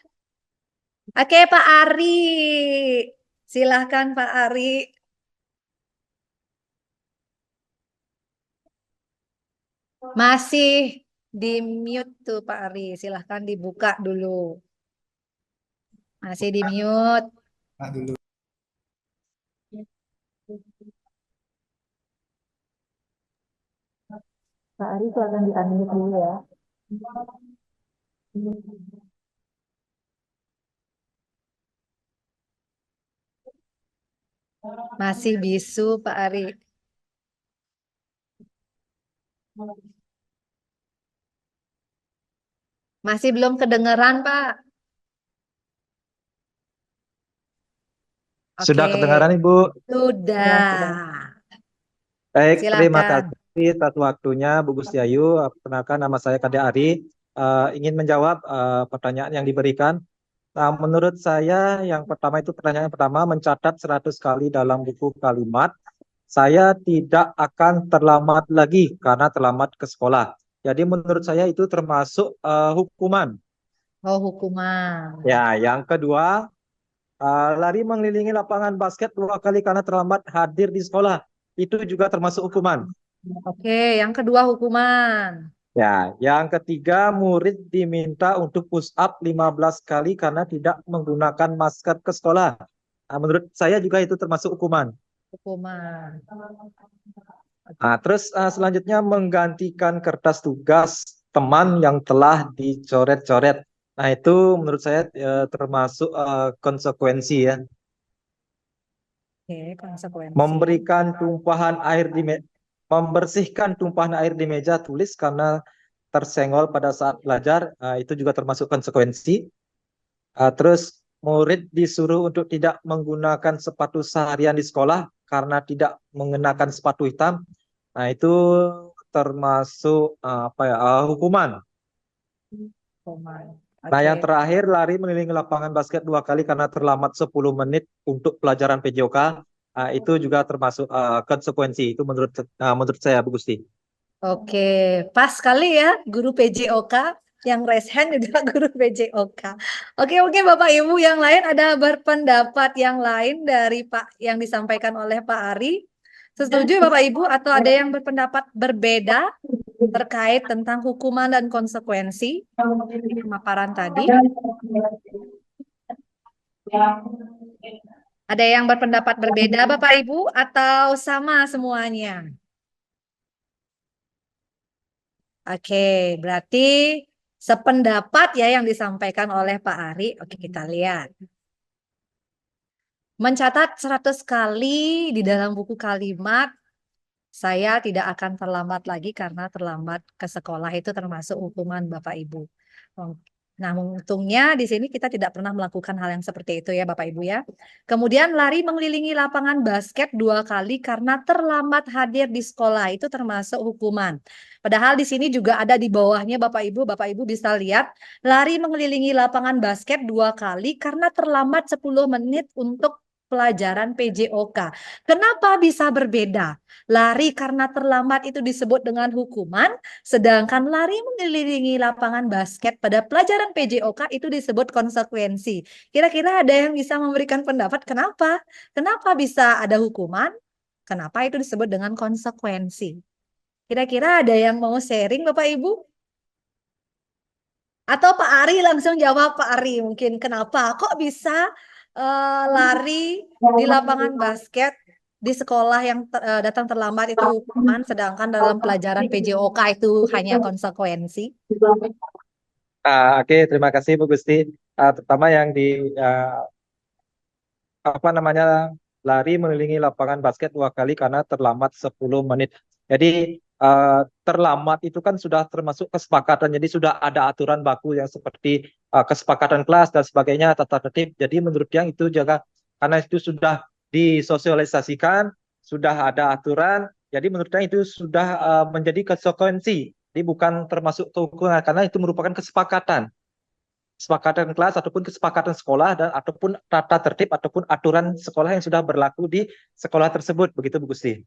Oke, Pak Ari. Silahkan Pak Ari. Masih di mute tuh Pak Ari. Silahkan dibuka dulu. Masih di mute. Dulu. Pak Ari silakan di-unmute dulu ya. Masih bisu Pak Ari. Masih belum kedengeran Pak. Sudah Oke. kedengaran Ibu? Sudah. Baik, terima Silakan. kasih atas waktunya Bu Gusti Ayu. Perkenalkan nama saya Kade Ari. Ingin menjawab pertanyaan yang diberikan. Nah, menurut saya yang pertama itu pertanyaan pertama mencatat 100 kali dalam buku kalimat. Saya tidak akan terlambat lagi karena terlambat ke sekolah. Jadi menurut saya itu termasuk hukuman. Oh, hukuman. Ya, yang kedua lari mengelilingi lapangan basket 2 kali karena terlambat hadir di sekolah. Itu juga termasuk hukuman. Oke, yang kedua hukuman. Ya, yang ketiga murid diminta untuk push up 15 kali karena tidak menggunakan masker ke sekolah. Nah, menurut saya juga itu termasuk hukuman. Hukuman. Nah, terus selanjutnya menggantikan kertas tugas teman yang telah dicoret-coret. Nah, itu menurut saya termasuk konsekuensi ya. Oke, konsekuensi. Memberikan tumpahan air membersihkan tumpahan air di meja tulis karena tersenggol pada saat belajar, itu juga termasuk konsekuensi. Terus murid disuruh untuk tidak menggunakan sepatu seharian di sekolah karena tidak mengenakan sepatu hitam. Nah, itu termasuk hukuman. Hukuman. Nah, yang Oke. terakhir lari mengelilingi lapangan basket 2 kali karena terlambat 10 menit untuk pelajaran PJOK. Itu juga termasuk konsekuensi. Itu menurut saya, Bu Gusti. Oke, pas sekali ya guru PJOK yang raise hand juga guru PJOK. Oke, mungkin Bapak Ibu yang lain ada berpendapat yang lain dari Pak yang disampaikan oleh Pak Ari. Setuju Bapak Ibu atau ada yang berpendapat berbeda terkait tentang hukuman dan konsekuensi di pemaparan tadi? Ada yang berpendapat berbeda Bapak Ibu atau sama semuanya? Oke, berarti sependapat ya yang disampaikan oleh Pak Ari. Oke, kita lihat. Mencatat 100 kali di dalam buku kalimat, saya tidak akan terlambat lagi karena terlambat ke sekolah itu termasuk hukuman Bapak Ibu. Nah, untungnya di sini kita tidak pernah melakukan hal yang seperti itu ya Bapak Ibu ya. Kemudian lari mengelilingi lapangan basket 2 kali karena terlambat hadir di sekolah itu termasuk hukuman. Padahal di sini juga ada di bawahnya Bapak Ibu bisa lihat lari mengelilingi lapangan basket 2 kali karena terlambat 10 menit untuk pelajaran PJOK. Kenapa bisa berbeda? Lari karena terlambat itu disebut dengan hukuman, sedangkan lari mengelilingi lapangan basket pada pelajaran PJOK itu disebut konsekuensi. Kira-kira ada yang bisa memberikan pendapat kenapa? Kenapa bisa ada hukuman? Kenapa itu disebut dengan konsekuensi? Kira-kira ada yang mau sharing Bapak Ibu? Atau Pak Ari langsung jawab Pak Ari mungkin kenapa? Kok bisa lari di lapangan basket di sekolah yang datang terlambat itu hukuman, sedangkan dalam pelajaran PJOK itu hanya konsekuensi? Oke, terima kasih Bu Gusti. Terutama yang di lari mengelilingi lapangan basket 2 kali karena terlambat 10 menit. Jadi terlambat itu kan sudah termasuk kesepakatan, jadi sudah ada aturan baku yang seperti kesepakatan kelas dan sebagainya, tata tertib. Jadi menurut yang itu juga karena itu sudah disosialisasikan, sudah ada aturan, jadi menurut yang itu sudah menjadi konsekuensi. Jadi bukan termasuk kehukuman karena itu merupakan kesepakatan kelas ataupun kesepakatan sekolah dan ataupun tata tertib ataupun aturan sekolah yang sudah berlaku di sekolah tersebut, begitu Bu Gusti.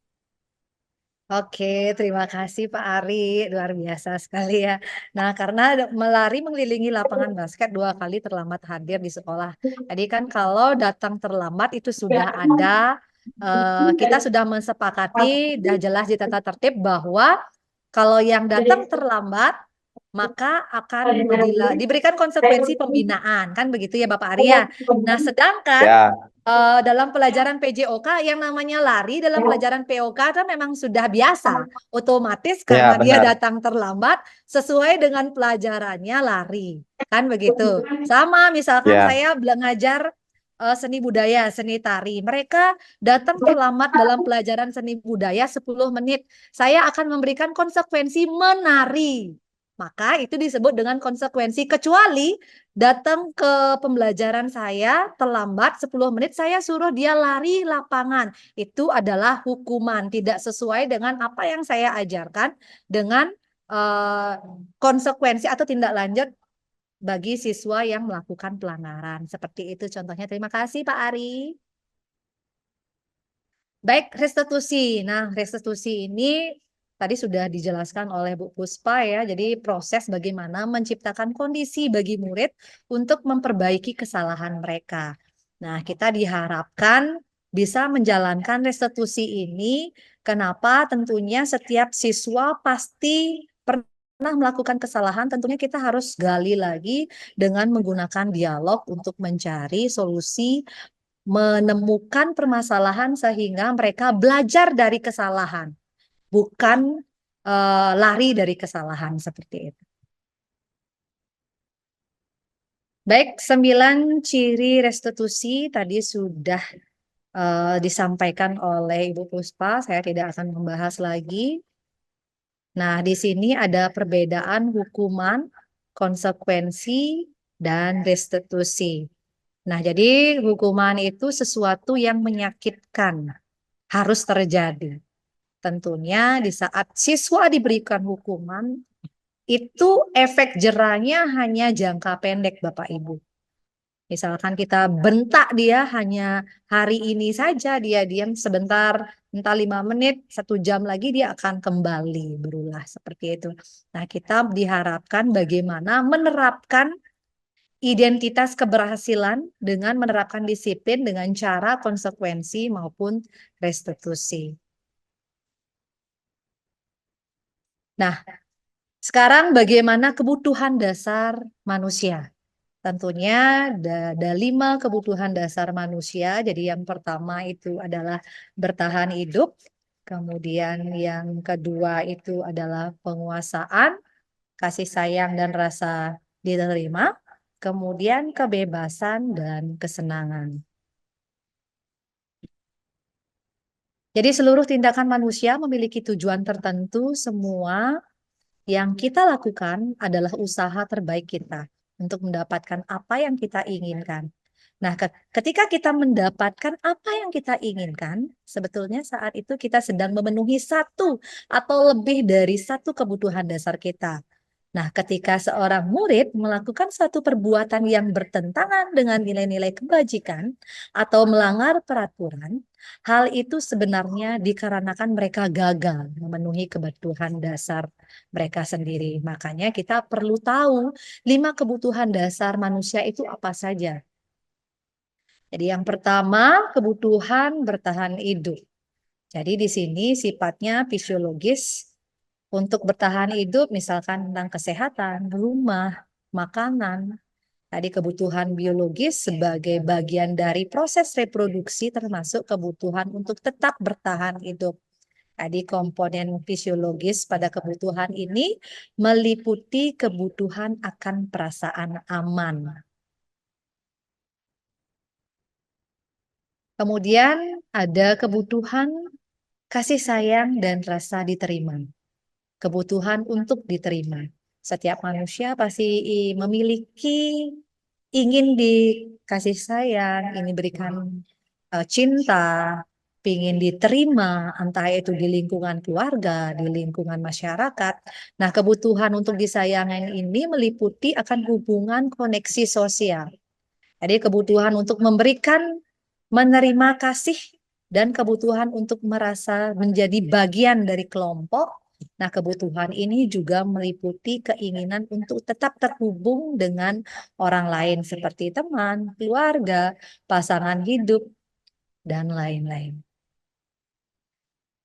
Oke, terima kasih Pak Ari, luar biasa sekali ya. Nah, karena melari mengelilingi lapangan basket 2 kali terlambat hadir di sekolah. Jadi kan kalau datang terlambat itu sudah ada, kita sudah mensepakati, sudah jelas di tata tertib bahwa kalau yang datang terlambat maka akan diberikan konsekuensi pembinaan, kan begitu ya Bapak Arya. Nah, sedangkan Ya. dalam pelajaran PJOK yang namanya lari dalam pelajaran POK kan memang sudah biasa, otomatis karena dia benar. datang terlambat sesuai dengan pelajarannya lari, kan begitu. Sama misalkan Ya. saya ngajar seni budaya, seni tari. Mereka datang terlambat dalam pelajaran seni budaya 10 menit. Saya akan memberikan konsekuensi menari. Maka itu disebut dengan konsekuensi, kecuali datang ke pembelajaran saya terlambat 10 menit, saya suruh dia lari lapangan. Itu adalah hukuman, tidak sesuai dengan apa yang saya ajarkan dengan konsekuensi atau tindak lanjut bagi siswa yang melakukan pelanggaran. Seperti itu contohnya. Terima kasih Pak Ari. Baik, restitusi. Nah, restitusi ini tadi sudah dijelaskan oleh Bu Puspa ya. Jadi proses bagaimana menciptakan kondisi bagi murid untuk memperbaiki kesalahan mereka. Nah, kita diharapkan bisa menjalankan restitusi ini. Kenapa? Tentunya setiap siswa pasti pernah melakukan kesalahan. Tentunya kita harus gali lagi dengan menggunakan dialog untuk mencari solusi, menemukan permasalahan sehingga mereka belajar dari kesalahan, bukan lari dari kesalahan seperti itu. Baik, 9 ciri restitusi tadi sudah disampaikan oleh Ibu Puspa, saya tidak akan membahas lagi. Nah, di sini ada perbedaan hukuman, konsekuensi, dan restitusi. Nah, jadi hukuman itu sesuatu yang menyakitkan, harus terjadi. Tentunya di saat siswa diberikan hukuman, itu efek jerahnya hanya jangka pendek, Bapak Ibu. Misalkan kita bentak dia hanya hari ini saja, dia diam sebentar, entah 5 menit, 1 jam lagi dia akan kembali berulah seperti itu. Nah, kita diharapkan bagaimana menerapkan identitas keberhasilan dengan menerapkan disiplin dengan cara konsekuensi maupun restitusi. Nah, sekarang bagaimana kebutuhan dasar manusia? Tentunya ada 5 kebutuhan dasar manusia. Jadi yang pertama itu adalah bertahan hidup. Kemudian yang kedua itu adalah penguasaan, kasih sayang dan rasa diterima. Kemudian kebebasan dan kesenangan. Jadi seluruh tindakan manusia memiliki tujuan tertentu. Semua yang kita lakukan adalah usaha terbaik kita untuk mendapatkan apa yang kita inginkan. Nah, ketika kita mendapatkan apa yang kita inginkan, sebetulnya saat itu kita sedang memenuhi 1 atau lebih dari 1 kebutuhan dasar kita. Nah, ketika seorang murid melakukan suatu perbuatan yang bertentangan dengan nilai-nilai kebajikan atau melanggar peraturan, hal itu sebenarnya dikarenakan mereka gagal memenuhi kebutuhan dasar mereka sendiri. Makanya kita perlu tahu 5 kebutuhan dasar manusia itu apa saja. Jadi yang pertama, kebutuhan bertahan hidup. Jadi di sini sifatnya fisiologis. Untuk bertahan hidup, misalkan tentang kesehatan, rumah, makanan. Tadi kebutuhan biologis sebagai bagian dari proses reproduksi termasuk kebutuhan untuk tetap bertahan hidup. Tadi komponen fisiologis pada kebutuhan ini meliputi kebutuhan akan perasaan aman. Kemudian ada kebutuhan kasih sayang dan rasa diterima, kebutuhan untuk diterima. Setiap manusia pasti memiliki ingin dikasih sayang, ingin berikan cinta, ingin diterima, entah itu di lingkungan keluarga, di lingkungan masyarakat. Nah, kebutuhan untuk disayangkan ini meliputi akan hubungan koneksi sosial. Jadi kebutuhan untuk memberikan, menerima kasih, dan kebutuhan untuk merasa menjadi bagian dari kelompok. Nah, kebutuhan ini juga meliputi keinginan untuk tetap terhubung dengan orang lain seperti teman, keluarga, pasangan hidup, dan lain-lain.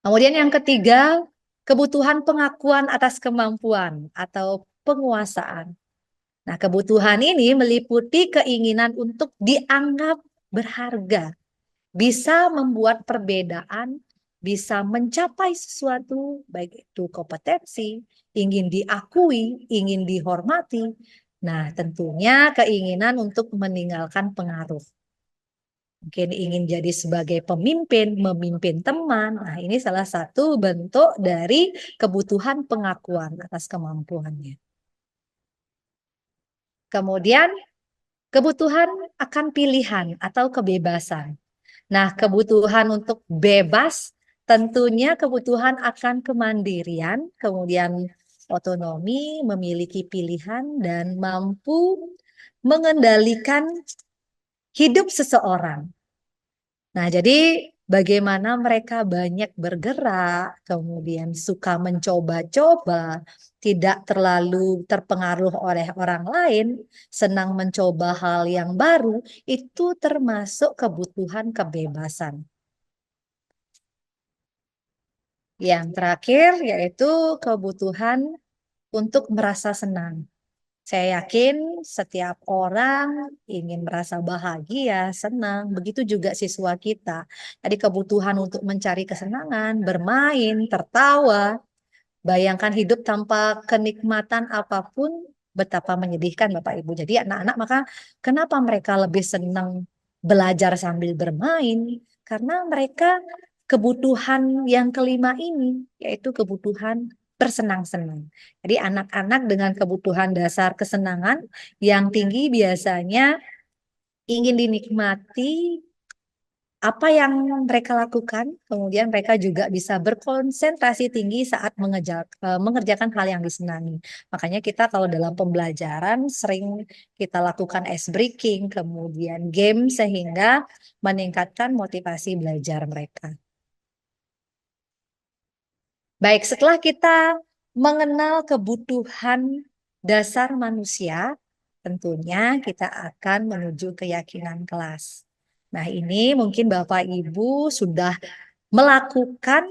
Kemudian yang ketiga, kebutuhan pengakuan atas kemampuan atau penguasaan. Nah, kebutuhan ini meliputi keinginan untuk dianggap berharga, bisa membuat perbedaan, bisa mencapai sesuatu, baik itu kompetensi, ingin diakui, ingin dihormati. Nah, tentunya keinginan untuk meninggalkan pengaruh. Mungkin ingin jadi sebagai pemimpin, memimpin teman. Nah, ini salah satu bentuk dari kebutuhan pengakuan atas kemampuannya. Kemudian kebutuhan akan pilihan atau kebebasan. Nah, kebutuhan untuk bebas tentunya kebutuhan akan kemandirian, kemudian otonomi, memiliki pilihan, dan mampu mengendalikan hidup seseorang. Nah, jadi bagaimana mereka banyak bergerak, kemudian suka mencoba-coba, tidak terlalu terpengaruh oleh orang lain, senang mencoba hal yang baru, itu termasuk kebutuhan kebebasan. Yang terakhir yaitu kebutuhan untuk merasa senang. Saya yakin setiap orang ingin merasa bahagia, senang, begitu juga siswa kita. Jadi kebutuhan untuk mencari kesenangan, bermain, tertawa, bayangkan hidup tanpa kenikmatan apapun betapa menyedihkan Bapak Ibu. Jadi anak-anak maka kenapa mereka lebih senang belajar sambil bermain? Karena mereka kebutuhan yang kelima ini yaitu kebutuhan bersenang-senang. Jadi anak-anak dengan kebutuhan dasar kesenangan yang tinggi biasanya ingin dinikmati apa yang mereka lakukan, kemudian mereka juga bisa berkonsentrasi tinggi saat mengerjakan hal yang disenangi. Makanya kita kalau dalam pembelajaran sering kita lakukan ice breaking, kemudian game sehingga meningkatkan motivasi belajar mereka. Baik, setelah kita mengenal kebutuhan dasar manusia, tentunya kita akan menuju keyakinan kelas. Nah, ini mungkin Bapak Ibu sudah melakukan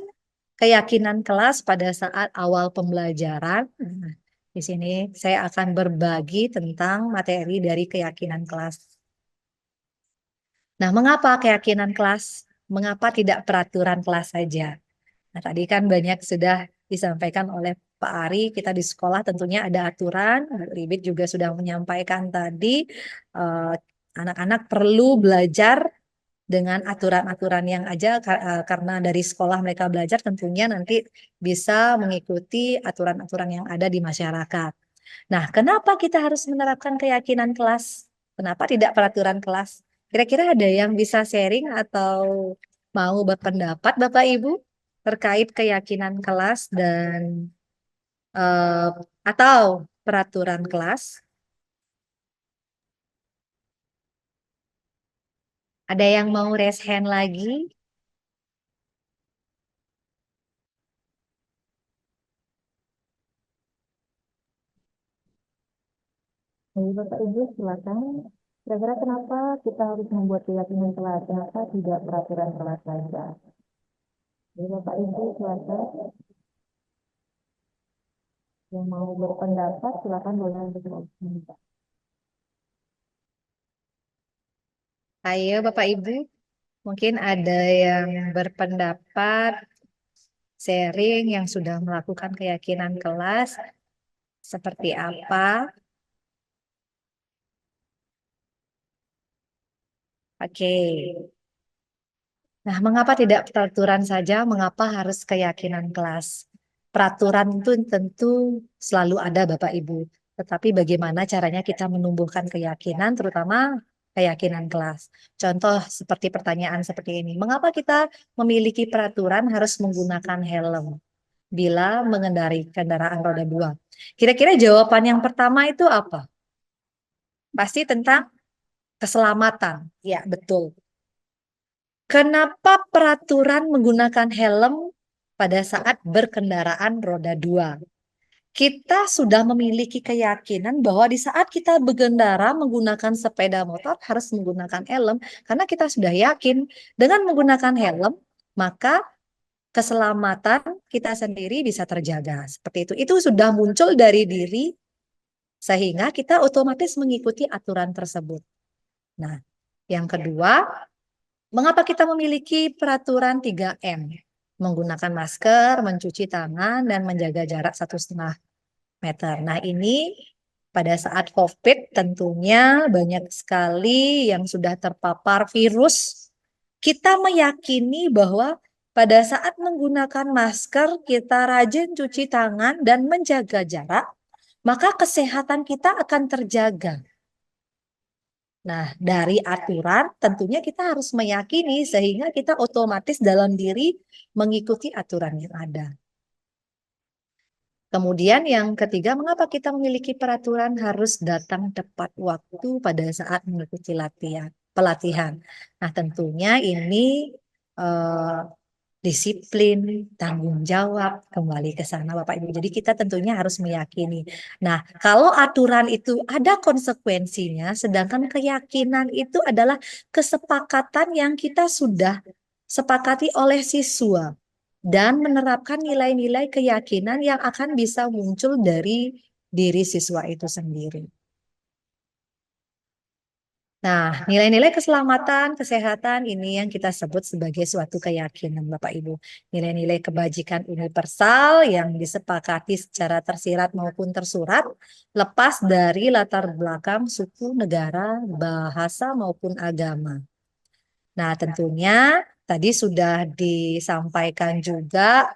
keyakinan kelas pada saat awal pembelajaran. Nah, di sini saya akan berbagi tentang materi dari keyakinan kelas. Nah, mengapa keyakinan kelas? Mengapa tidak peraturan kelas saja? Nah, tadi kan banyak sudah disampaikan oleh Pak Ari, kita di sekolah tentunya ada aturan, Ribit juga sudah menyampaikan tadi, anak-anak perlu belajar dengan aturan-aturan yang aja karena dari sekolah mereka belajar tentunya nanti bisa mengikuti aturan-aturan yang ada di masyarakat. Nah, kenapa kita harus menerapkan keyakinan kelas? Kenapa tidak peraturan kelas? Kira-kira ada yang bisa sharing atau mau berpendapat Bapak Ibu terkait keyakinan kelas dan atau peraturan kelas? Ada yang mau raise hand lagi? Jadi Bapak Ibu silakan. Kira-kira kenapa kita harus membuat keyakinan kelas? Kenapa tidak peraturan kelas saja? Jadi Bapak Ibu silakan. Yang mau berpendapat silakan boleh berkomentar. Ayo Bapak Ibu, mungkin ada yang berpendapat, sharing yang sudah melakukan keyakinan kelas seperti apa? Oke. Nah, mengapa tidak peraturan saja? Mengapa harus keyakinan kelas? Peraturan itu tentu selalu ada Bapak Ibu. Tetapi bagaimana caranya kita menumbuhkan keyakinan, terutama keyakinan kelas. Contoh seperti pertanyaan seperti ini. Mengapa kita memiliki peraturan harus menggunakan helm bila mengendarai kendaraan roda 2? Kira-kira jawaban yang pertama itu apa? Pasti tentang keselamatan. Ya, betul. Kenapa peraturan menggunakan helm pada saat berkendaraan roda 2? Kita sudah memiliki keyakinan bahwa di saat kita berkendara menggunakan sepeda motor harus menggunakan helm karena kita sudah yakin dengan menggunakan helm maka keselamatan kita sendiri bisa terjaga. Seperti itu. Itu sudah muncul dari diri sehingga kita otomatis mengikuti aturan tersebut. Nah, yang kedua, mengapa kita memiliki peraturan 3M? Menggunakan masker, mencuci tangan, dan menjaga jarak 1,5 meter. Nah, ini pada saat COVID tentunya banyak sekali yang sudah terpapar virus. Kita meyakini bahwa pada saat menggunakan masker, kita rajin cuci tangan dan menjaga jarak, maka kesehatan kita akan terjaga. Nah, dari aturan tentunya kita harus meyakini sehingga kita otomatis dalam diri mengikuti aturan yang ada. Kemudian yang ketiga, mengapa kita memiliki peraturan harus datang tepat waktu pada saat mengikuti pelatihan. Nah, tentunya ini disiplin, tanggung jawab, kembali ke sana Bapak Ibu. Jadi kita tentunya harus meyakini. Nah, kalau aturan itu ada konsekuensinya, sedangkan keyakinan itu adalah kesepakatan yang kita sudah sepakati oleh siswa dan menerapkan nilai-nilai keyakinan yang akan bisa muncul dari diri siswa itu sendiri. Nah, nilai-nilai keselamatan, kesehatan ini yang kita sebut sebagai suatu keyakinan Bapak Ibu. Nilai-nilai kebajikan universal yang disepakati secara tersirat maupun tersurat, lepas dari latar belakang suku, negara, bahasa maupun agama. Nah, tentunya tadi sudah disampaikan juga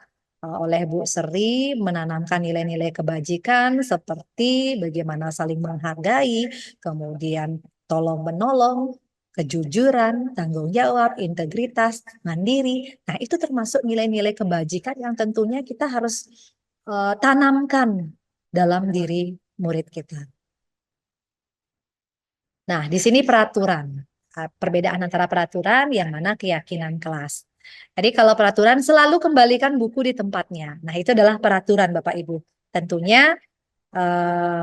oleh Bu Sri menanamkan nilai-nilai kebajikan seperti bagaimana saling menghargai, kemudian tolong menolong, kejujuran, tanggung jawab, integritas, mandiri. Nah, itu termasuk nilai-nilai kebajikan yang tentunya kita harus tanamkan dalam diri murid kita. Nah, di sini peraturan. Perbedaan antara peraturan yang mana keyakinan kelas. Jadi kalau peraturan selalu kembalikan buku di tempatnya. Nah, itu adalah peraturan Bapak Ibu. Tentunya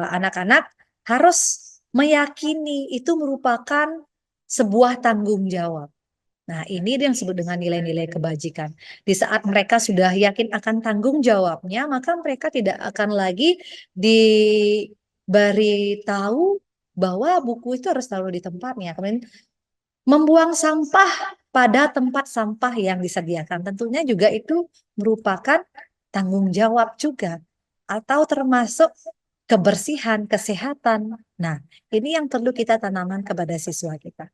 anak-anak harus meyakini itu merupakan sebuah tanggung jawab. Nah, ini yang disebut dengan nilai-nilai kebajikan. Di saat mereka sudah yakin akan tanggung jawabnya, maka mereka tidak akan lagi diberitahu bahwa buku itu harus selalu di tempatnya. Kemudian membuang sampah pada tempat sampah yang disediakan. Tentunya juga itu merupakan tanggung jawab juga. Atau termasuk kebersihan, kesehatan. Nah, ini yang perlu kita tanamkan kepada siswa kita.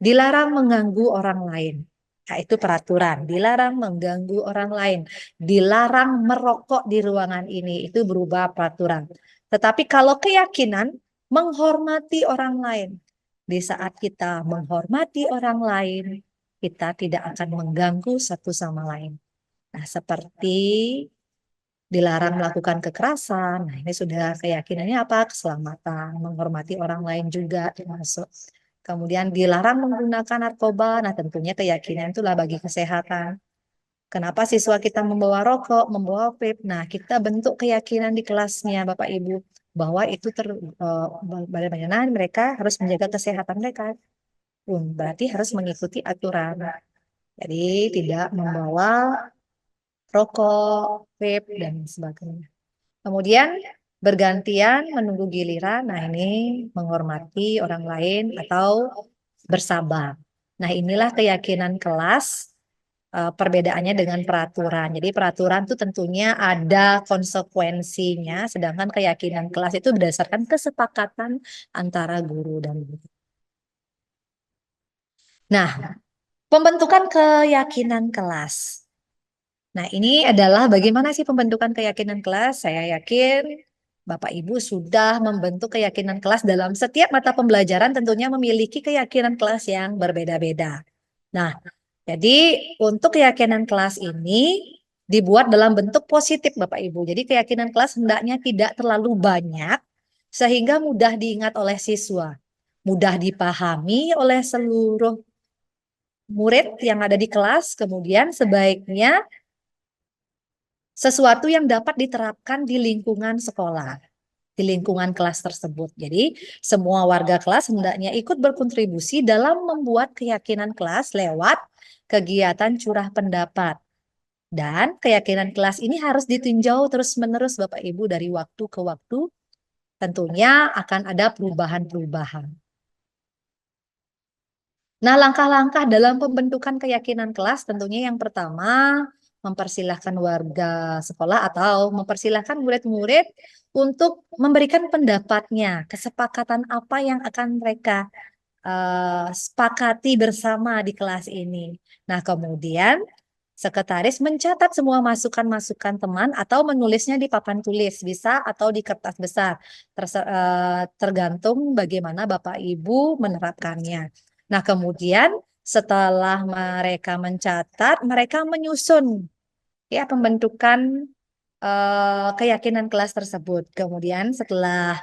Dilarang mengganggu orang lain. Nah, itu peraturan. Dilarang mengganggu orang lain. Dilarang merokok di ruangan ini. Itu berubah peraturan. Tetapi kalau keyakinan, menghormati orang lain. Di saat kita menghormati orang lain, kita tidak akan mengganggu satu sama lain. Nah, seperti dilarang melakukan kekerasan. Nah, ini sudah keyakinannya apa? Keselamatan, menghormati orang lain juga termasuk. Kemudian dilarang menggunakan narkoba. Nah, tentunya keyakinan itulah bagi kesehatan. Kenapa siswa kita membawa rokok, membawa vape? Nah, kita bentuk keyakinan di kelasnya, Bapak Ibu, bahwa itu bagaimana mereka harus menjaga kesehatan mereka. Berarti harus mengikuti aturan. Jadi tidak membawa rokok, vape, dan sebagainya. Kemudian bergantian menunggu giliran. Nah, ini menghormati orang lain atau bersabar. Nah, inilah keyakinan kelas. Perbedaannya dengan peraturan. Jadi peraturan itu tentunya ada konsekuensinya, sedangkan keyakinan kelas itu berdasarkan kesepakatan antara guru dan murid. Nah, Pembentukan keyakinan kelas. Nah, ini adalah bagaimana sih pembentukan keyakinan kelas? Saya yakin Bapak Ibu sudah membentuk keyakinan kelas dalam setiap mata pembelajaran tentunya memiliki keyakinan kelas yang berbeda-beda. Nah, jadi untuk keyakinan kelas ini dibuat dalam bentuk positif Bapak Ibu. Jadi keyakinan kelas hendaknya tidak terlalu banyak sehingga mudah diingat oleh siswa, mudah dipahami oleh seluruh murid yang ada di kelas, kemudian sebaiknya sesuatu yang dapat diterapkan di lingkungan sekolah, di lingkungan kelas tersebut. Jadi, semua warga kelas hendaknya ikut berkontribusi dalam membuat keyakinan kelas lewat kegiatan curah pendapat. Dan keyakinan kelas ini harus ditinjau terus-menerus Bapak Ibu dari waktu ke waktu. Tentunya akan ada perubahan-perubahan. Nah, langkah-langkah dalam pembentukan keyakinan kelas tentunya yang pertama mempersilahkan warga sekolah atau mempersilahkan murid-murid untuk memberikan pendapatnya, kesepakatan apa yang akan mereka sepakati bersama di kelas ini. Nah, kemudian sekretaris mencatat semua masukan-masukan teman atau menulisnya di papan tulis, bisa atau di kertas besar, tergantung bagaimana Bapak Ibu menerapkannya. Nah, kemudian setelah mereka mencatat, mereka menyusun ya pembentukan keyakinan kelas tersebut. Kemudian setelah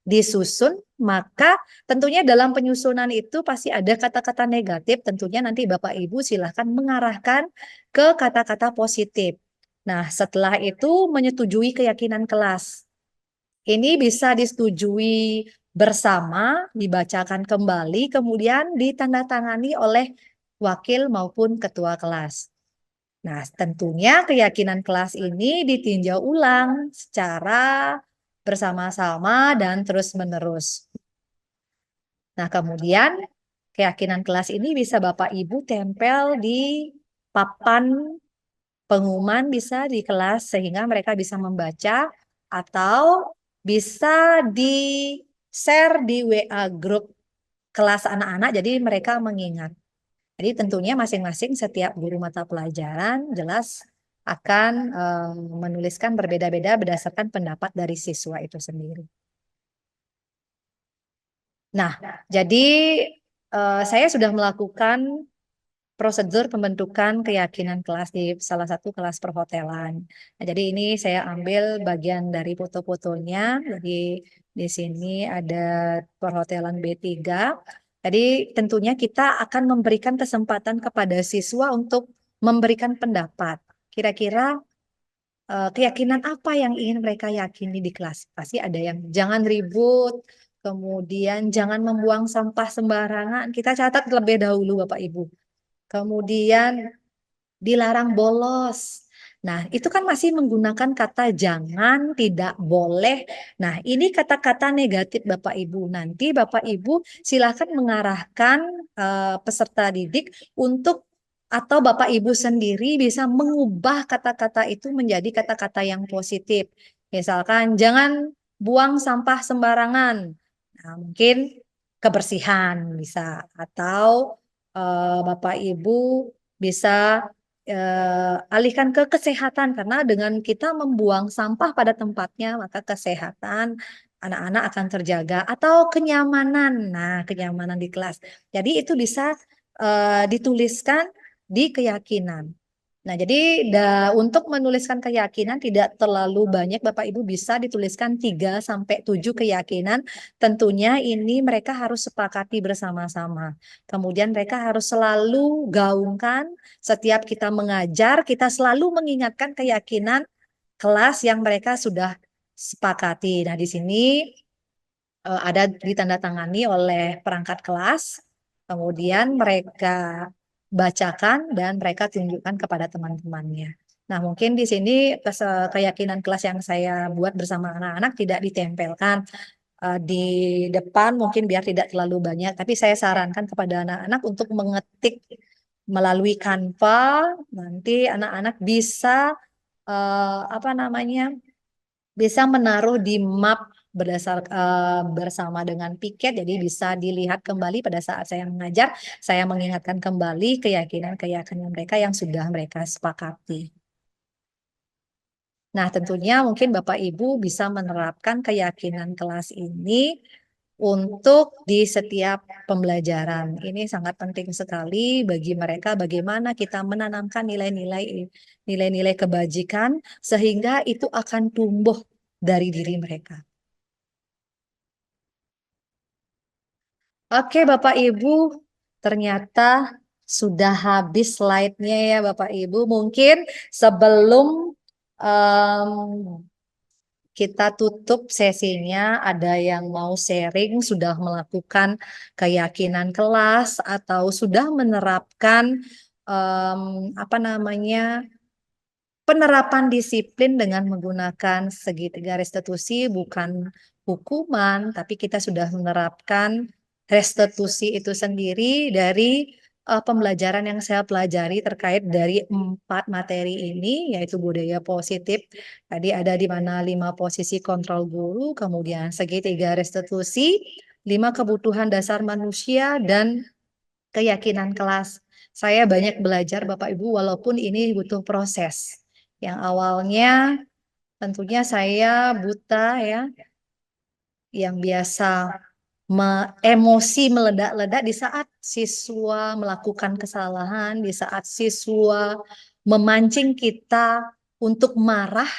disusun, maka tentunya dalam penyusunan itu pasti ada kata-kata negatif. Tentunya nanti Bapak Ibu silahkan mengarahkan ke kata-kata positif. Nah, setelah itu menyetujui keyakinan kelas. Ini bisa disetujui bersama, dibacakan kembali, kemudian ditandatangani oleh wakil maupun ketua kelas. Nah, tentunya keyakinan kelas ini ditinjau ulang secara bersama-sama dan terus-menerus. Nah, kemudian keyakinan kelas ini bisa Bapak Ibu tempel di papan pengumuman bisa di kelas sehingga mereka bisa membaca atau bisa di-share di WA grup kelas anak-anak jadi mereka mengingat. Jadi tentunya masing-masing setiap guru mata pelajaran jelas akan menuliskan berbeda-beda berdasarkan pendapat dari siswa itu sendiri. Nah, jadi saya sudah melakukan prosedur pembentukan keyakinan kelas di salah satu kelas perhotelan. Nah, jadi ini saya ambil bagian dari foto-fotonya. Jadi di sini ada perhotelan B3. Jadi tentunya kita akan memberikan kesempatan kepada siswa untuk memberikan pendapat. Kira-kira keyakinan apa yang ingin mereka yakini di kelas? Pasti ada yang jangan ribut, kemudian jangan membuang sampah sembarangan. Kita catat terlebih dahulu Bapak Ibu. Kemudian dilarang bolos. Nah, itu kan masih menggunakan kata jangan, tidak boleh. Nah, ini kata-kata negatif Bapak Ibu. Nanti Bapak Ibu silakan mengarahkan peserta didik untuk atau Bapak Ibu sendiri bisa mengubah kata-kata itu menjadi kata-kata yang positif. Misalkan jangan buang sampah sembarangan. Nah, mungkin kebersihan bisa atau Bapak Ibu bisa alihkan ke kesehatan karena dengan kita membuang sampah pada tempatnya maka kesehatan anak-anak akan terjaga atau kenyamanan. Nah, kenyamanan di kelas. Jadi itu bisa dituliskan di keyakinan. Nah, jadi untuk menuliskan keyakinan tidak terlalu banyak Bapak Ibu bisa dituliskan 3 sampai 7 keyakinan. Tentunya ini mereka harus sepakati bersama-sama. Kemudian mereka harus selalu gaungkan setiap kita mengajar, kita selalu mengingatkan keyakinan kelas yang mereka sudah sepakati. Nah, di sini ada ditandatangani oleh perangkat kelas. Kemudian mereka bacakan dan mereka tunjukkan kepada teman-temannya. Nah, mungkin di sini keyakinan kelas yang saya buat bersama anak-anak tidak ditempelkan di depan mungkin biar tidak terlalu banyak, tapi saya sarankan kepada anak-anak untuk mengetik melalui Canva. Nanti anak-anak bisa bisa menaruh di map bersama dengan piket, jadi bisa dilihat kembali pada saat saya mengajar, saya mengingatkan kembali keyakinan-keyakinan mereka yang sudah mereka sepakati. Nah, tentunya mungkin Bapak Ibu bisa menerapkan keyakinan kelas ini untuk di setiap pembelajaran. Ini sangat penting sekali bagi mereka bagaimana kita menanamkan nilai-nilai kebajikan sehingga itu akan tumbuh dari diri mereka. Oke, Bapak Ibu, ternyata sudah habis slide-nya ya Bapak Ibu. Mungkin sebelum kita tutup sesinya, ada yang mau sharing sudah melakukan keyakinan kelas atau sudah menerapkan penerapan disiplin dengan menggunakan segitiga restitusi, bukan hukuman, tapi kita sudah menerapkan restitusi itu sendiri dari pembelajaran yang saya pelajari terkait dari 4 materi ini, yaitu budaya positif. Tadi ada di mana 5 posisi kontrol guru, kemudian segitiga restitusi, 5 kebutuhan dasar manusia, dan keyakinan kelas. Saya banyak belajar Bapak Ibu, walaupun ini butuh proses. Yang awalnya tentunya saya buta ya, yang biasa emosi meledak-ledak di saat siswa melakukan kesalahan, di saat siswa memancing kita untuk marah.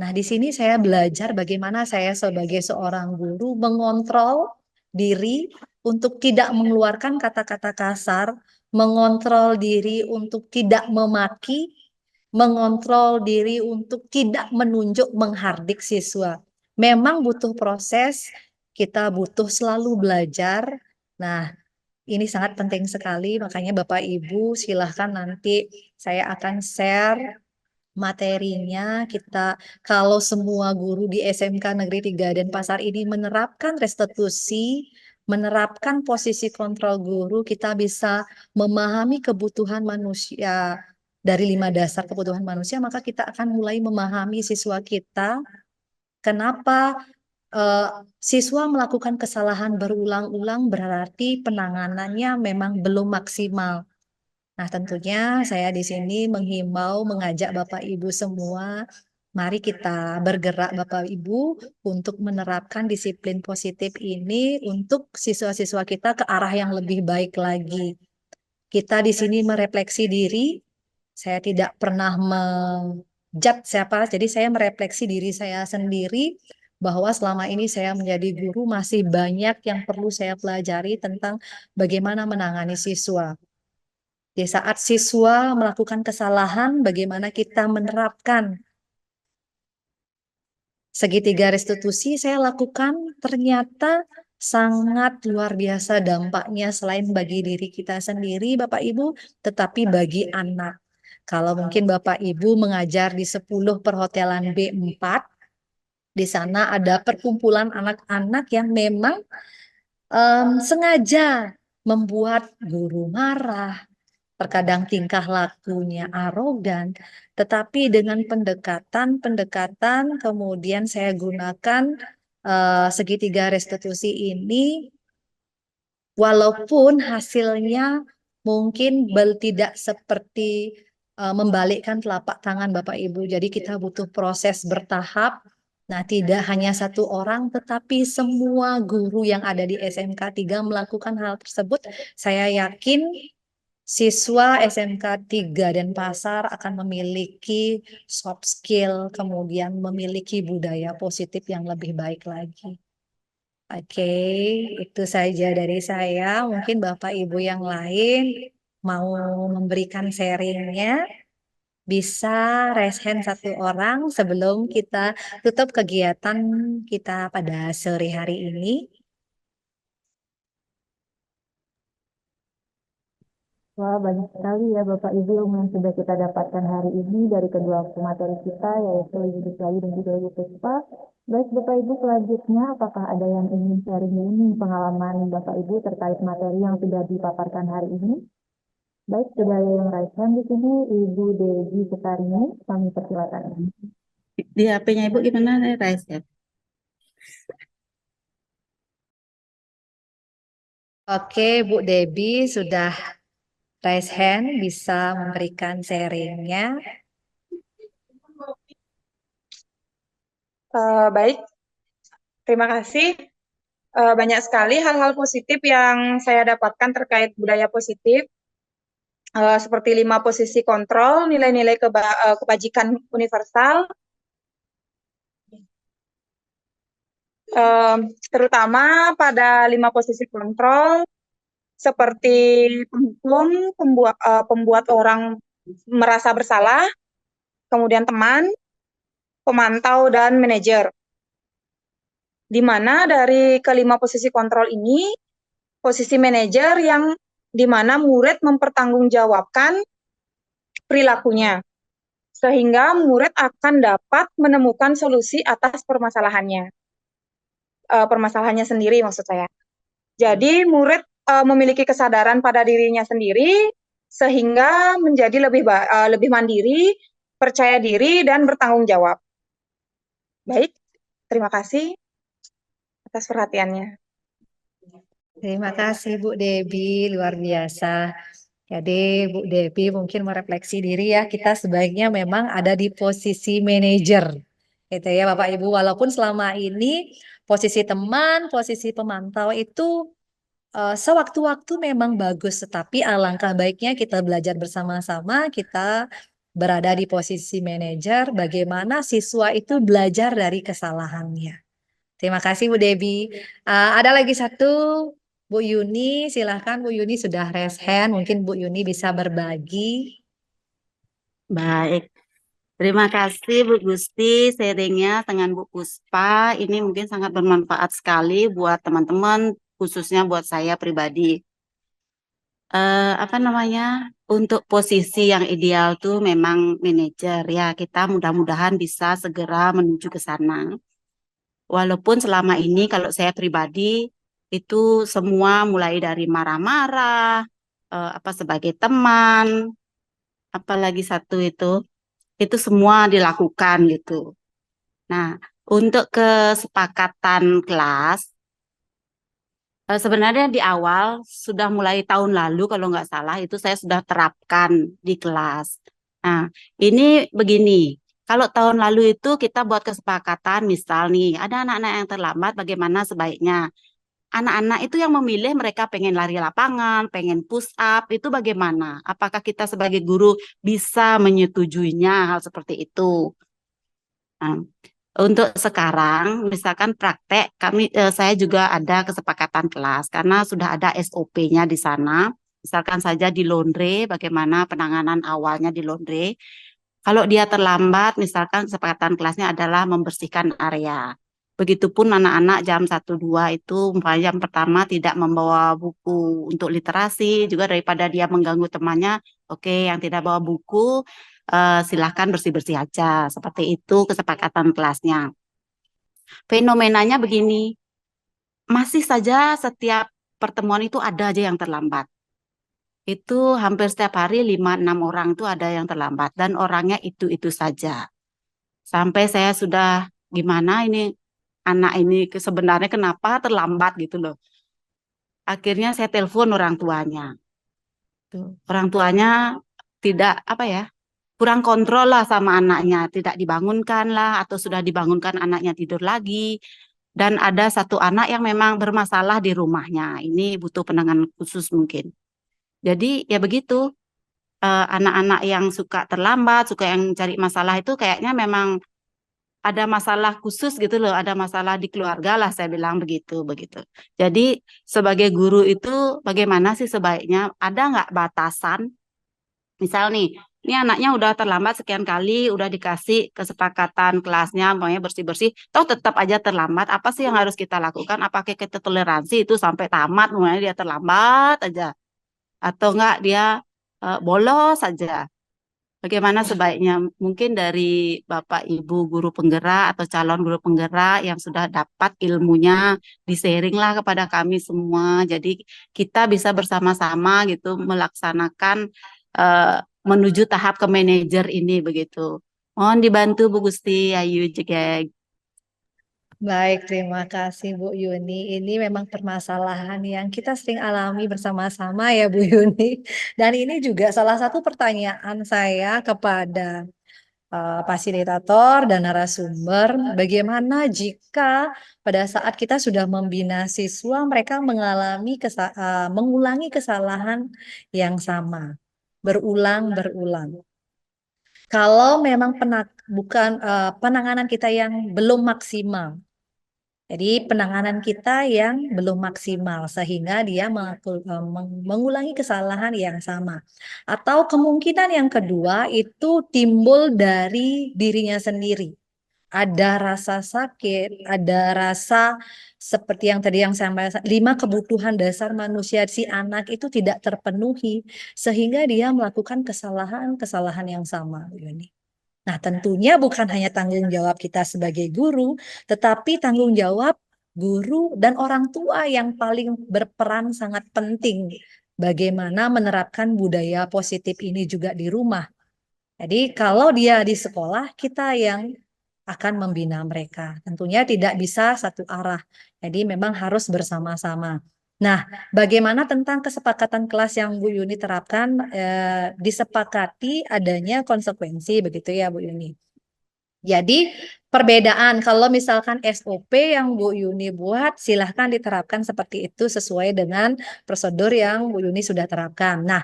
Nah, di sini saya belajar bagaimana saya sebagai seorang guru mengontrol diri untuk tidak mengeluarkan kata-kata kasar, mengontrol diri untuk tidak memaki, mengontrol diri untuk tidak menunjuk menghardik siswa. Memang butuh proses, kita butuh selalu belajar. Nah, ini sangat penting sekali, makanya Bapak Ibu silahkan nanti saya akan share materinya. Kita kalau semua guru di SMK Negeri 3 Denpasar ini menerapkan restitusi, menerapkan posisi kontrol guru, kita bisa memahami kebutuhan manusia dari 5 dasar kebutuhan manusia, maka kita akan mulai memahami siswa kita. Kenapa siswa melakukan kesalahan berulang-ulang, berarti penanganannya memang belum maksimal. Nah, tentunya saya di sini menghimbau, mengajak Bapak Ibu semua, mari kita bergerak Bapak Ibu untuk menerapkan disiplin positif ini untuk siswa-siswa kita ke arah yang lebih baik lagi. Kita di sini merefleksi diri, saya tidak pernah menjudge siapa, jadi saya merefleksi diri saya sendiri bahwa selama ini saya menjadi guru masih banyak yang perlu saya pelajari tentang bagaimana menangani siswa. Di saat siswa melakukan kesalahan, bagaimana kita menerapkan segitiga restitusi saya lakukan, ternyata sangat luar biasa dampaknya selain bagi diri kita sendiri, Bapak Ibu, tetapi bagi anak. Kalau mungkin Bapak Ibu mengajar di 10 perhotelan B4, di sana ada perkumpulan anak-anak yang memang sengaja membuat guru marah, terkadang tingkah lakunya arogan, tetapi dengan pendekatan kemudian saya gunakan segitiga restitusi ini, walaupun hasilnya mungkin tidak seperti membalikkan telapak tangan Bapak Ibu, jadi kita butuh proses bertahap. Nah, tidak hanya satu orang, tetapi semua guru yang ada di SMK 3 melakukan hal tersebut. Saya yakin siswa SMK 3 Denpasar akan memiliki soft skill, kemudian memiliki budaya positif yang lebih baik lagi. Oke, itu saja dari saya. Mungkin Bapak Ibu yang lain mau memberikan sharingnya, bisa raise hand satu orang sebelum kita tutup kegiatan kita pada sore hari ini. Wah, banyak sekali ya Bapak Ibu yang sudah kita dapatkan hari ini dari kedua materi kita, yaitu Ibu Deslayu dan juga Ibu Puspa. Baik Bapak Ibu, selanjutnya apakah ada yang ingin sharing ini pengalaman Bapak Ibu terkait materi yang sudah dipaparkan hari ini? Baik, sudah ada yang raise hand di sini, Ibu Deji Sekarini, kami persilakan. Di HP-nya Ibu gimana raise ya? Oke, Bu Debbie sudah raise hand, bisa memberikan sharingnya. Baik, terima kasih. Banyak sekali hal-hal positif yang saya dapatkan terkait budaya positif, seperti 5 posisi kontrol, nilai-nilai kebajikan universal, terutama pada 5 posisi kontrol, seperti penghukum, pembuat orang merasa bersalah, kemudian teman, pemantau, dan manajer. Di mana dari kelima posisi kontrol ini, posisi manajer yang di mana murid mempertanggungjawabkan perilakunya, sehingga murid akan dapat menemukan solusi atas permasalahannya. Permasalahannya sendiri maksud saya. Jadi murid memiliki kesadaran pada dirinya sendiri, sehingga menjadi lebih mandiri, percaya diri, dan bertanggung jawab. Baik, terima kasih atas perhatiannya. Terima kasih Bu Debbie, luar biasa. Jadi Bu Debbie mungkin merefleksi diri ya, kita sebaiknya memang ada di posisi manajer. Gitu ya Bapak Ibu, walaupun selama ini posisi teman, posisi pemantau itu sewaktu-waktu memang bagus, tetapi alangkah baiknya kita belajar bersama-sama, kita berada di posisi manajer, bagaimana siswa itu belajar dari kesalahannya. Terima kasih Bu Debbie. Ada lagi satu, Bu Yuni, silahkan Bu Yuni sudah raise hand, mungkin Bu Yuni bisa berbagi. Baik, terima kasih Bu Gusti sharingnya dengan Bu Puspa. Ini mungkin sangat bermanfaat sekali buat teman-teman, khususnya buat saya pribadi. Apa namanya? Untuk posisi yang ideal tuh memang manajer ya. Kita mudah-mudahan bisa segera menuju ke sana. Walaupun selama ini kalau saya pribadi itu semua mulai dari marah-marah, apa sebagai teman, apalagi satu itu semua dilakukan gitu. Nah, untuk kesepakatan kelas, sebenarnya di awal sudah mulai tahun lalu kalau nggak salah itu saya sudah terapkan di kelas. Nah, ini begini, kalau tahun lalu itu kita buat kesepakatan, misal nih, ada anak-anak yang terlambat, bagaimana sebaiknya? Anak-anak itu yang memilih mereka pengen lari lapangan, pengen push up, itu bagaimana? Apakah kita sebagai guru bisa menyetujuinya hal seperti itu? Nah, untuk sekarang, misalkan praktek, saya juga ada kesepakatan kelas karena sudah ada SOP-nya di sana. Misalkan saja di laundry, bagaimana penanganan awalnya di laundry. Kalau dia terlambat, misalkan kesepakatan kelasnya adalah membersihkan area. Begitupun anak-anak jam 1-2 itu, yang pertama tidak membawa buku untuk literasi, juga daripada dia mengganggu temannya, oke, yang tidak bawa buku, silahkan bersih-bersih aja. Seperti itu kesepakatan kelasnya. Fenomenanya begini, masih saja setiap pertemuan itu ada aja yang terlambat. Itu hampir setiap hari 5-6 orang itu ada yang terlambat dan orangnya itu-itu saja. Sampai saya sudah gimana ini anak ini sebenarnya kenapa terlambat gitu loh. Akhirnya saya telepon orang tuanya. Orang tuanya tidak apa ya, kurang kontrol lah sama anaknya, tidak dibangunkan lah atau sudah dibangunkan anaknya tidur lagi. Dan ada satu anak yang memang bermasalah di rumahnya. Ini butuh penanganan khusus mungkin. Jadi ya begitu, anak-anak yang suka terlambat, suka yang cari masalah itu kayaknya memang ada masalah khusus gitu loh, ada masalah di keluarga lah saya bilang begitu. Jadi sebagai guru itu bagaimana sih sebaiknya, ada nggak batasan? Misal nih, ini anaknya udah terlambat sekian kali, udah dikasih kesepakatan kelasnya, maunya bersih-bersih, toh tetap aja terlambat, apa sih yang harus kita lakukan? Apakah kita toleransi itu sampai tamat, mulanya dia terlambat aja? Atau enggak dia bolos saja. Bagaimana sebaiknya? Mungkin dari Bapak Ibu guru penggerak atau calon guru penggerak yang sudah dapat ilmunya di-sharing lah kepada kami semua. Jadi kita bisa bersama-sama gitu melaksanakan menuju tahap ke manajer ini begitu. Mohon dibantu Bu Gusti Ayu juga. Baik, terima kasih Bu Yuni. Ini memang permasalahan yang kita sering alami bersama-sama ya Bu Yuni. Dan ini juga salah satu pertanyaan saya kepada fasilitator dan narasumber, bagaimana jika pada saat kita sudah membina siswa, mereka mengulangi kesalahan yang sama, berulang-berulang. Kalau memang penanganan kita yang belum maksimal, jadi penanganan kita yang belum maksimal sehingga dia mengulangi kesalahan yang sama. Atau kemungkinan yang kedua itu timbul dari dirinya sendiri. Ada rasa sakit, ada rasa seperti yang tadi yang saya sampaikan, 5 kebutuhan dasar manusia si anak itu tidak terpenuhi sehingga dia melakukan kesalahan-kesalahan yang sama. Nah, tentunya bukan hanya tanggung jawab kita sebagai guru, tetapi tanggung jawab guru dan orang tua yang paling berperan sangat penting. Bagaimana menerapkan budaya positif ini juga di rumah. Jadi kalau dia di sekolah, kita yang akan membina mereka. Tentunya tidak bisa satu arah. Jadi memang harus bersama-sama. Nah, bagaimana tentang kesepakatan kelas yang Bu Yuni terapkan, disepakati adanya konsekuensi begitu ya Bu Yuni. Jadi perbedaan kalau misalkan SOP yang Bu Yuni buat silahkan diterapkan seperti itu sesuai dengan prosedur yang Bu Yuni sudah terapkan. Nah,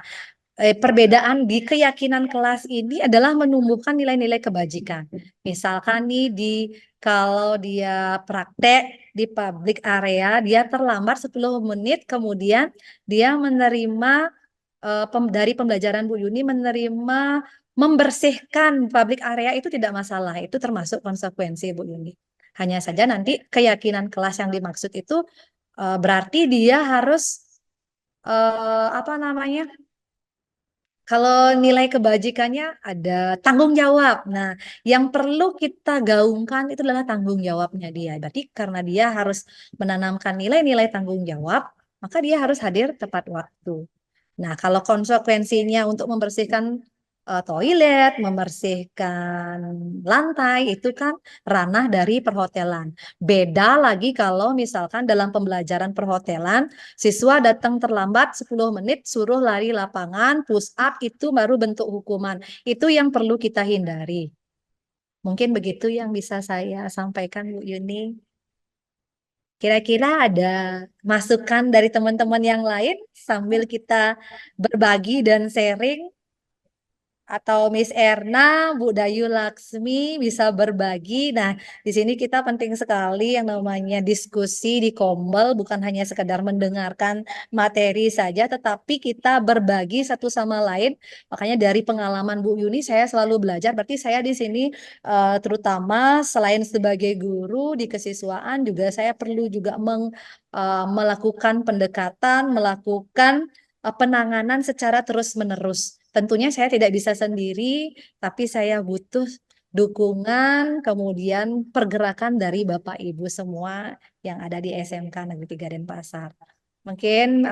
perbedaan di keyakinan kelas ini adalah menumbuhkan nilai-nilai kebajikan. Misalkan nih kalau dia praktek di public area, dia terlambat 10 menit, kemudian dia menerima dari pembelajaran Bu Yuni menerima membersihkan public area itu tidak masalah, itu termasuk konsekuensi Bu Yuni. Hanya saja nanti keyakinan kelas yang dimaksud itu berarti dia harus kalau nilai kebajikannya ada tanggung jawab. Nah, yang perlu kita gaungkan itu adalah tanggung jawabnya dia. Berarti karena dia harus menanamkan nilai-nilai tanggung jawab, maka dia harus hadir tepat waktu. Nah, kalau konsekuensinya untuk membersihkan toilet, membersihkan lantai, itu kan ranah dari perhotelan. Beda lagi kalau misalkan dalam pembelajaran perhotelan, siswa datang terlambat 10 menit, suruh lari lapangan, push up, itu baru bentuk hukuman. Itu yang perlu kita hindari. Mungkin begitu yang bisa saya sampaikan, Bu Yuni. Kira-kira ada masukan dari teman-teman yang lain sambil kita berbagi dan sharing? Atau Miss Erna, Bu Dayu Laksmi bisa berbagi. Nah, di sini kita penting sekali yang namanya diskusi di Kombel, bukan hanya sekedar mendengarkan materi saja, tetapi kita berbagi satu sama lain. Makanya dari pengalaman Bu Yuni, saya selalu belajar. Berarti saya di sini terutama selain sebagai guru di kesiswaan, juga saya perlu juga melakukan pendekatan, melakukan penanganan secara terus-menerus. Tentunya saya tidak bisa sendiri, tapi saya butuh dukungan, kemudian pergerakan dari Bapak Ibu semua yang ada di SMK Negeri 3 Denpasar. Mungkin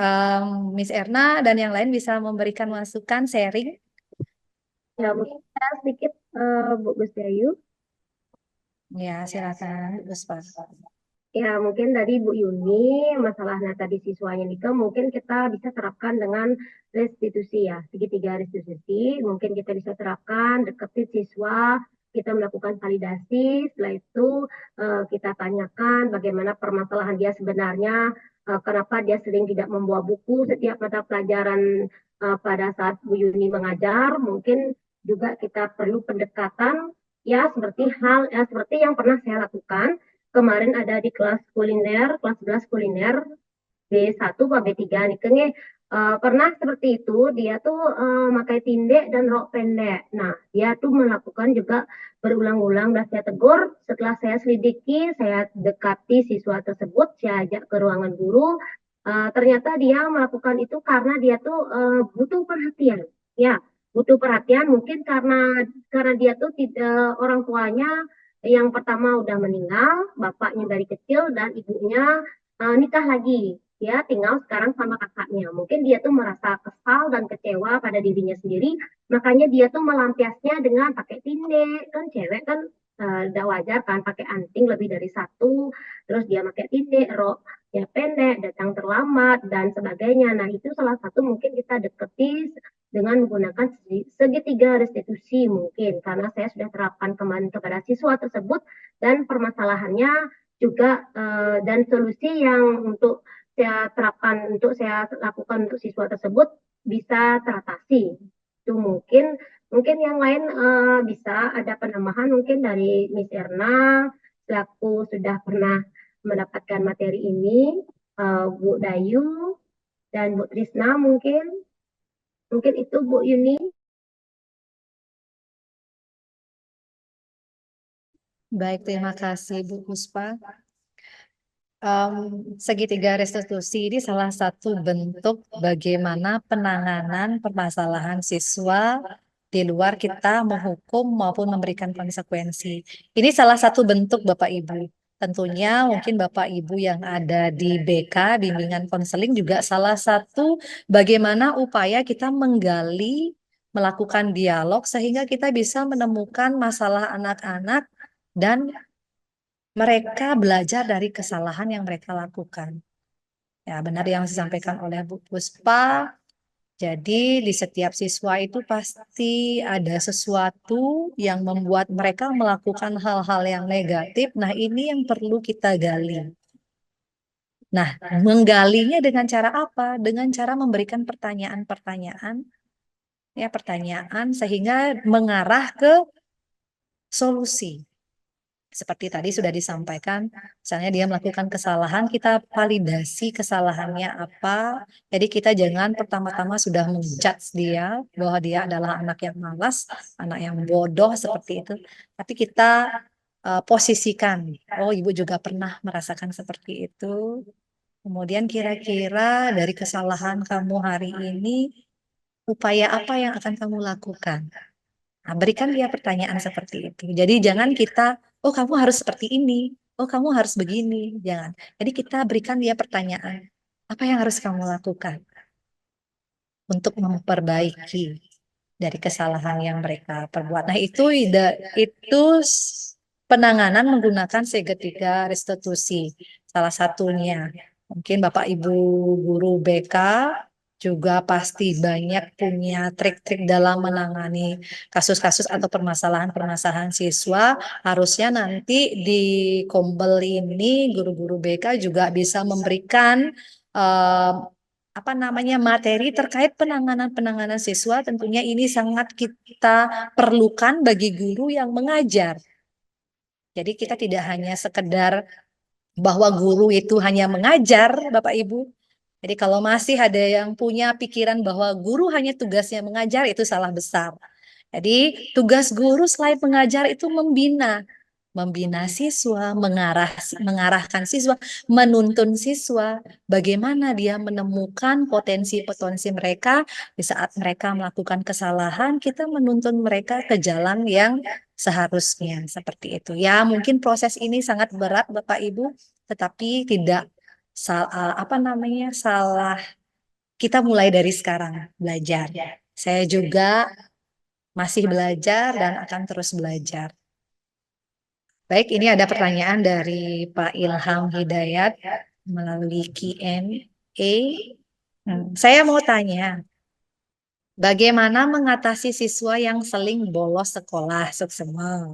Miss Erna dan yang lain bisa memberikan masukan, sharing. Ya, mungkin sedikit Bu Dayu. Ya, silakan Bu Puspa. Ya, mungkin dari Bu Yuni, masalahnya tadi siswanya Nika, mungkin kita bisa terapkan dengan restitusi ya, segitiga restitusi. Mungkin kita bisa terapkan, deketin siswa, kita melakukan validasi, setelah itu kita tanyakan bagaimana permasalahan dia sebenarnya, kenapa dia sering tidak membawa buku setiap mata pelajaran pada saat Bu Yuni mengajar. Mungkin juga kita perlu pendekatan ya seperti yang pernah saya lakukan. Kemarin ada di kelas kuliner, kelas 11 kuliner, B1 atau B3 nih, pernah seperti itu, dia tuh pakai tindek dan rok pendek. Nah, dia tuh melakukan juga berulang-ulang, dan saya tegur. Setelah saya selidiki, saya dekati siswa tersebut, saya ajak ke ruangan guru. Ternyata dia melakukan itu karena dia tuh butuh perhatian. Ya, butuh perhatian mungkin karena dia tuh tidak, orang tuanya yang pertama udah meninggal, bapaknya dari kecil dan ibunya nikah lagi. Ya, tinggal sekarang sama kakaknya. Mungkin dia tuh merasa kesal dan kecewa pada dirinya sendiri, makanya dia tuh melampiasnya dengan pakai tindek, kan cewek kan tidak wajar kan pakai anting lebih dari satu, terus dia pakai titik, rok ya pendek, datang terlambat dan sebagainya. Nah itu salah satu mungkin kita deketi dengan menggunakan segitiga restitusi mungkin karena saya sudah terapkan kemarin kepada siswa tersebut dan permasalahannya juga dan solusi yang untuk saya terapkan untuk saya lakukan untuk siswa tersebut bisa teratasi. Itu mungkin yang lain bisa ada penambahan mungkin dari Miss Erna selaku sudah pernah mendapatkan materi ini, Bu Dayu dan Bu Trisna mungkin itu Bu Yuni. Baik, terima kasih Bu Puspa. Segitiga restitusi ini salah satu bentuk bagaimana penanganan permasalahan siswa di luar kita menghukum maupun memberikan konsekuensi. Ini salah satu bentuk Bapak Ibu. Tentunya mungkin Bapak Ibu yang ada di BK, bimbingan konseling juga salah satu bagaimana upaya kita menggali, melakukan dialog sehingga kita bisa menemukan masalah anak-anak dan mereka belajar dari kesalahan yang mereka lakukan. Ya, benar yang disampaikan oleh Bu Puspa. Jadi di setiap siswa itu pasti ada sesuatu yang membuat mereka melakukan hal-hal yang negatif. Nah, ini yang perlu kita gali. Nah, menggalinya dengan cara apa? Dengan cara memberikan pertanyaan-pertanyaan, ya pertanyaan sehingga mengarah ke solusi. Seperti tadi sudah disampaikan, misalnya dia melakukan kesalahan, kita validasi kesalahannya apa. Jadi kita jangan pertama-tama sudah menjudge dia bahwa dia adalah anak yang malas, anak yang bodoh seperti itu. Tapi kita posisikan, oh ibu juga pernah merasakan seperti itu. Kemudian kira-kira dari kesalahan kamu hari ini, upaya apa yang akan kamu lakukan? Nah, berikan dia pertanyaan seperti itu. Jadi jangan kita, oh kamu harus seperti ini, oh kamu harus begini, jangan. Jadi kita berikan dia pertanyaan, apa yang harus kamu lakukan untuk memperbaiki dari kesalahan yang mereka perbuat. Nah itu penanganan menggunakan segitiga restitusi. Salah satunya, mungkin Bapak Ibu guru BK juga pasti banyak punya trik-trik dalam menangani kasus-kasus atau permasalahan-permasalahan siswa. Harusnya nanti di Kombel ini guru-guru BK juga bisa memberikan materi terkait penanganan siswa. Tentunya ini sangat kita perlukan bagi guru yang mengajar. Jadi kita tidak hanya sekedar bahwa guru itu hanya mengajar, Bapak Ibu. Jadi kalau masih ada yang punya pikiran bahwa guru hanya tugasnya mengajar, itu salah besar. Jadi tugas guru selain mengajar itu membina siswa, mengarahkan siswa, menuntun siswa, bagaimana dia menemukan potensi-potensi mereka di saat mereka melakukan kesalahan, kita menuntun mereka ke jalan yang seharusnya seperti itu. Ya, mungkin proses ini sangat berat Bapak Ibu, tetapi tidak salah. Kita mulai dari sekarang belajar. Saya juga masih belajar dan akan terus belajar. Baik, ini ada pertanyaan dari Pak Ilham Hidayat melalui Q&A. Saya mau tanya, bagaimana mengatasi siswa yang sering bolos sekolah? Suksema.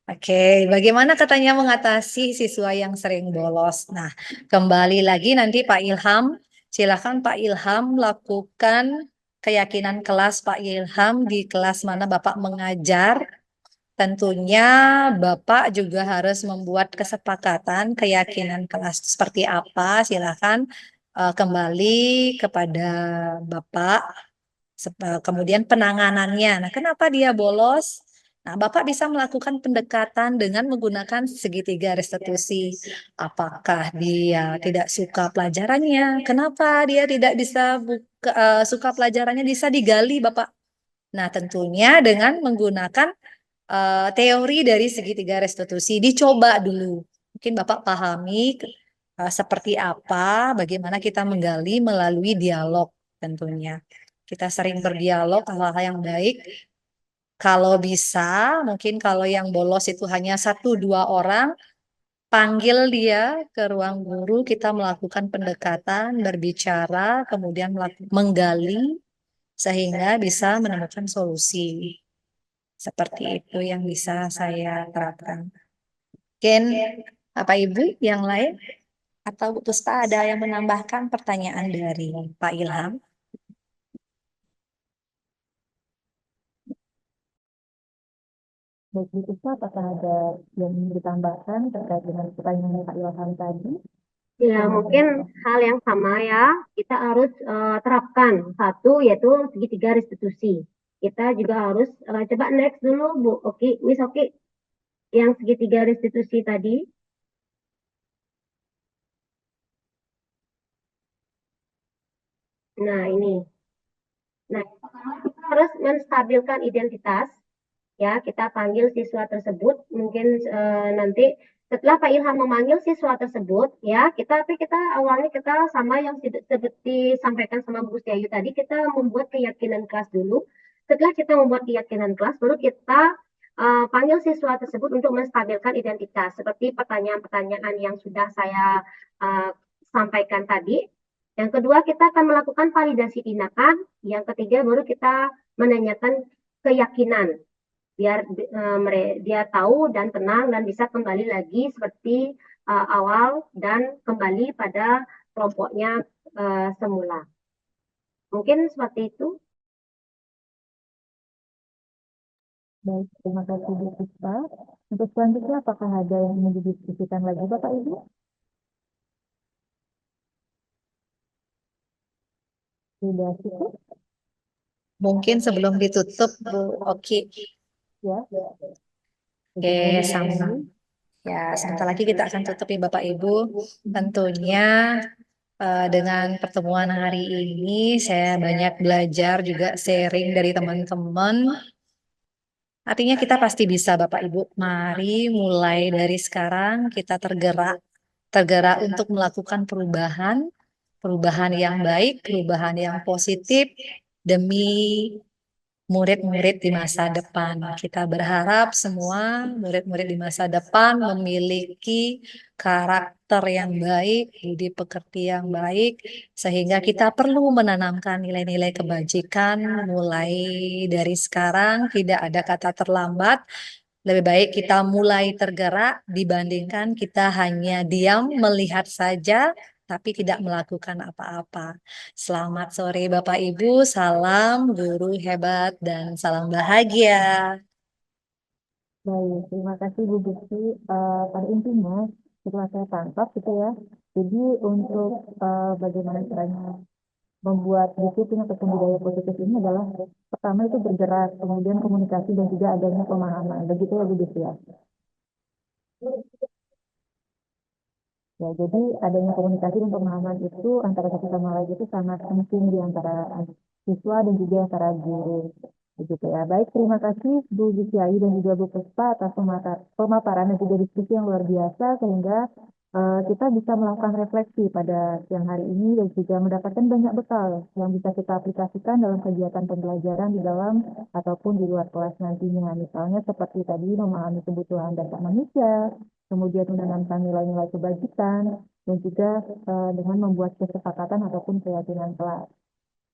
Oke, bagaimana katanya mengatasi siswa yang sering bolos? Nah, kembali lagi nanti Pak Ilham, silakan Pak Ilham lakukan keyakinan kelas Pak Ilham di kelas mana Bapak mengajar. Tentunya Bapak juga harus membuat kesepakatan keyakinan kelas seperti apa. Silakan kembali kepada Bapak. Kemudian penanganannya. Nah, kenapa dia bolos? Nah, Bapak bisa melakukan pendekatan dengan menggunakan segitiga restitusi. Apakah dia tidak suka pelajarannya? Kenapa dia tidak bisa suka pelajarannya? Bisa digali, Bapak. Nah, tentunya dengan menggunakan teori dari segitiga restitusi. Dicoba dulu. Mungkin Bapak pahami seperti apa, bagaimana kita menggali melalui dialog tentunya. Kita sering berdialog hal-hal yang baik Kalau bisa, mungkin kalau yang bolos itu hanya 1-2 orang, panggil dia ke ruang guru, kita melakukan pendekatan, berbicara, kemudian menggali, sehingga bisa menemukan solusi. Seperti itu yang bisa saya terapkan. Mungkin Bapak Ibu yang lain atau Bu Puspa ada yang menambahkan pertanyaan dari Pak Ilham? Baik, Bu Puspa, apakah ada yang ingin ditambahkan terkait dengan pertanyaan Pak Ilham tadi? Ya, mungkin hal yang sama ya, kita harus terapkan. Satu, yaitu segitiga restitusi. Kita juga harus, coba next dulu Bu, oke, Miss Oki, yang segitiga restitusi tadi. Nah, ini. Nah, kita harus menstabilkan identitas. Ya, kita panggil siswa tersebut. Mungkin nanti setelah Pak Ilham memanggil siswa tersebut, ya, tapi kita awalnya kita sama yang seperti disampaikan sama Bu Syayu tadi, kita membuat keyakinan kelas dulu. Setelah kita membuat keyakinan kelas, baru kita panggil siswa tersebut untuk menstabilkan identitas. Seperti pertanyaan-pertanyaan yang sudah saya sampaikan tadi. Yang kedua, kita akan melakukan validasi tindakan. Yang ketiga, baru kita menanyakan keyakinan. Biar dia tahu dan tenang dan bisa kembali lagi seperti awal dan kembali pada kelompoknya semula. Mungkin seperti itu. Baik, terima kasih Bu Puspa. Untuk selanjutnya, apakah ada yang ingin didiskusikan lagi Bapak Ibu? Sudah cukup? Mungkin sebelum ditutup, Bu Oki. Ya. Oke, sama. Ya, sebentar lagi kita akan tutup ya Bapak Ibu. Tentunya dengan pertemuan hari ini saya banyak belajar juga sharing dari teman-teman. Artinya kita pasti bisa Bapak Ibu. Mari mulai dari sekarang kita tergerak untuk melakukan perubahan yang baik, perubahan yang positif demi murid-murid di masa depan. Kita berharap semua murid-murid di masa depan memiliki karakter yang baik, budi pekerti yang baik, sehingga kita perlu menanamkan nilai-nilai kebajikan mulai dari sekarang. Tidak ada kata terlambat. Lebih baik kita mulai tergerak dibandingkan kita hanya diam melihat saja tapi tidak melakukan apa-apa. Selamat sore Bapak Ibu, salam guru hebat dan salam bahagia. Baik, terima kasih Bu Bukti. Pada intinya, setelah saya tangkap gitu ya, jadi untuk bagaimana caranya membuat disiplin atau budaya positif ini adalah pertama itu bergerak, kemudian komunikasi dan juga adanya pemahaman. Begitu ya Bu Bukti ya. Ya, jadi adanya komunikasi dan pemahaman itu antara satu sama lain itu sangat penting di antara siswa dan juga antara guru. Begitu ya. Baik, terima kasih Bu Gisyayu dan juga Bu Puspa atas pemaparan dan juga diskusi yang luar biasa sehingga kita bisa melakukan refleksi pada siang hari ini dan juga mendapatkan banyak bekal yang bisa kita aplikasikan dalam kegiatan pembelajaran di dalam ataupun di luar kelas nantinya. Misalnya seperti tadi memahami kebutuhan dasar manusia, kemudian menanamkan nilai-nilai kebajikan, dan juga dengan membuat kesepakatan ataupun keyakinan kelas.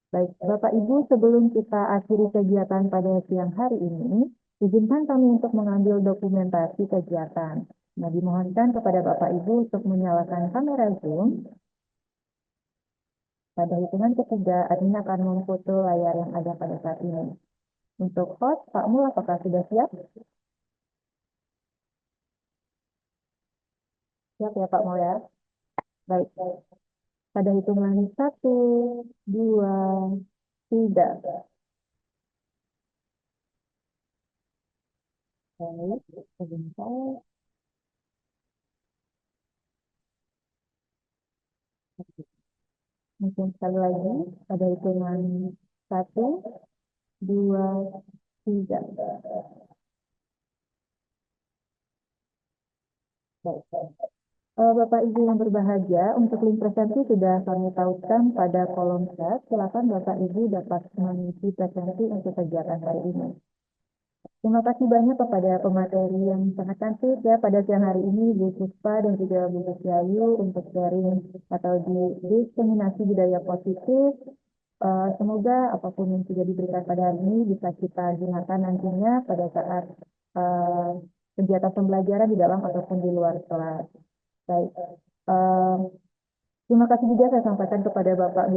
Baik, Bapak Ibu, sebelum kita akhiri kegiatan pada siang hari ini, izinkan kami untuk mengambil dokumentasi kegiatan. Nah, dimohonkan kepada Bapak Ibu untuk menyalakan kamera Zoom. Pada hitungan ketiga, admin akan memfoto layar yang ada pada saat ini. Untuk host, Pak Mul, apakah sudah siap? Siap ya Pak Mul ya? Baik. Pada hitungan 1, 2, 3. Baik, sebentar. Mungkin sekali lagi, pada hitungan 1, 2, 3. Baik. Bapak Ibu yang berbahagia, untuk link presentasi sudah kami tautkan pada kolom chat. Silakan Bapak Ibu dapat mengisi presentasi untuk kegiatan hari ini. Terima kasih banyak kepada pemateri yang sangat cantik ya pada siang hari ini, Bu Puspa dan juga Bu Yayu untuk sharing atau di diseminasi budaya positif. Semoga apapun yang sudah diberikan pada hari ini bisa kita gunakan nantinya pada saat eh, kegiatan pembelajaran di dalam ataupun di luar kelas. Baik. Eh, Terima kasih juga saya sampaikan kepada Bapak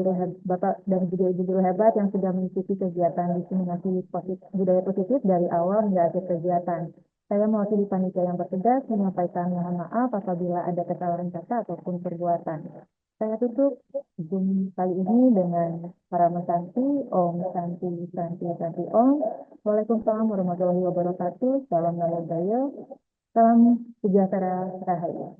dan juga Ibu guru hebat yang sudah mengikuti kegiatan diseminasi budaya positif dari awal hingga akhir kegiatan. Saya mewakili panitia yang bertugas menyampaikan mohon maaf apabila ada kesalahan kata ataupun perbuatan. Saya tutup Zoom kali ini dengan para mesanti, Om Santi Santi Santi Om. Waalaikumsalam warahmatullahi wabarakatuh. Salam namo budaya. Salam sejahtera rahayu.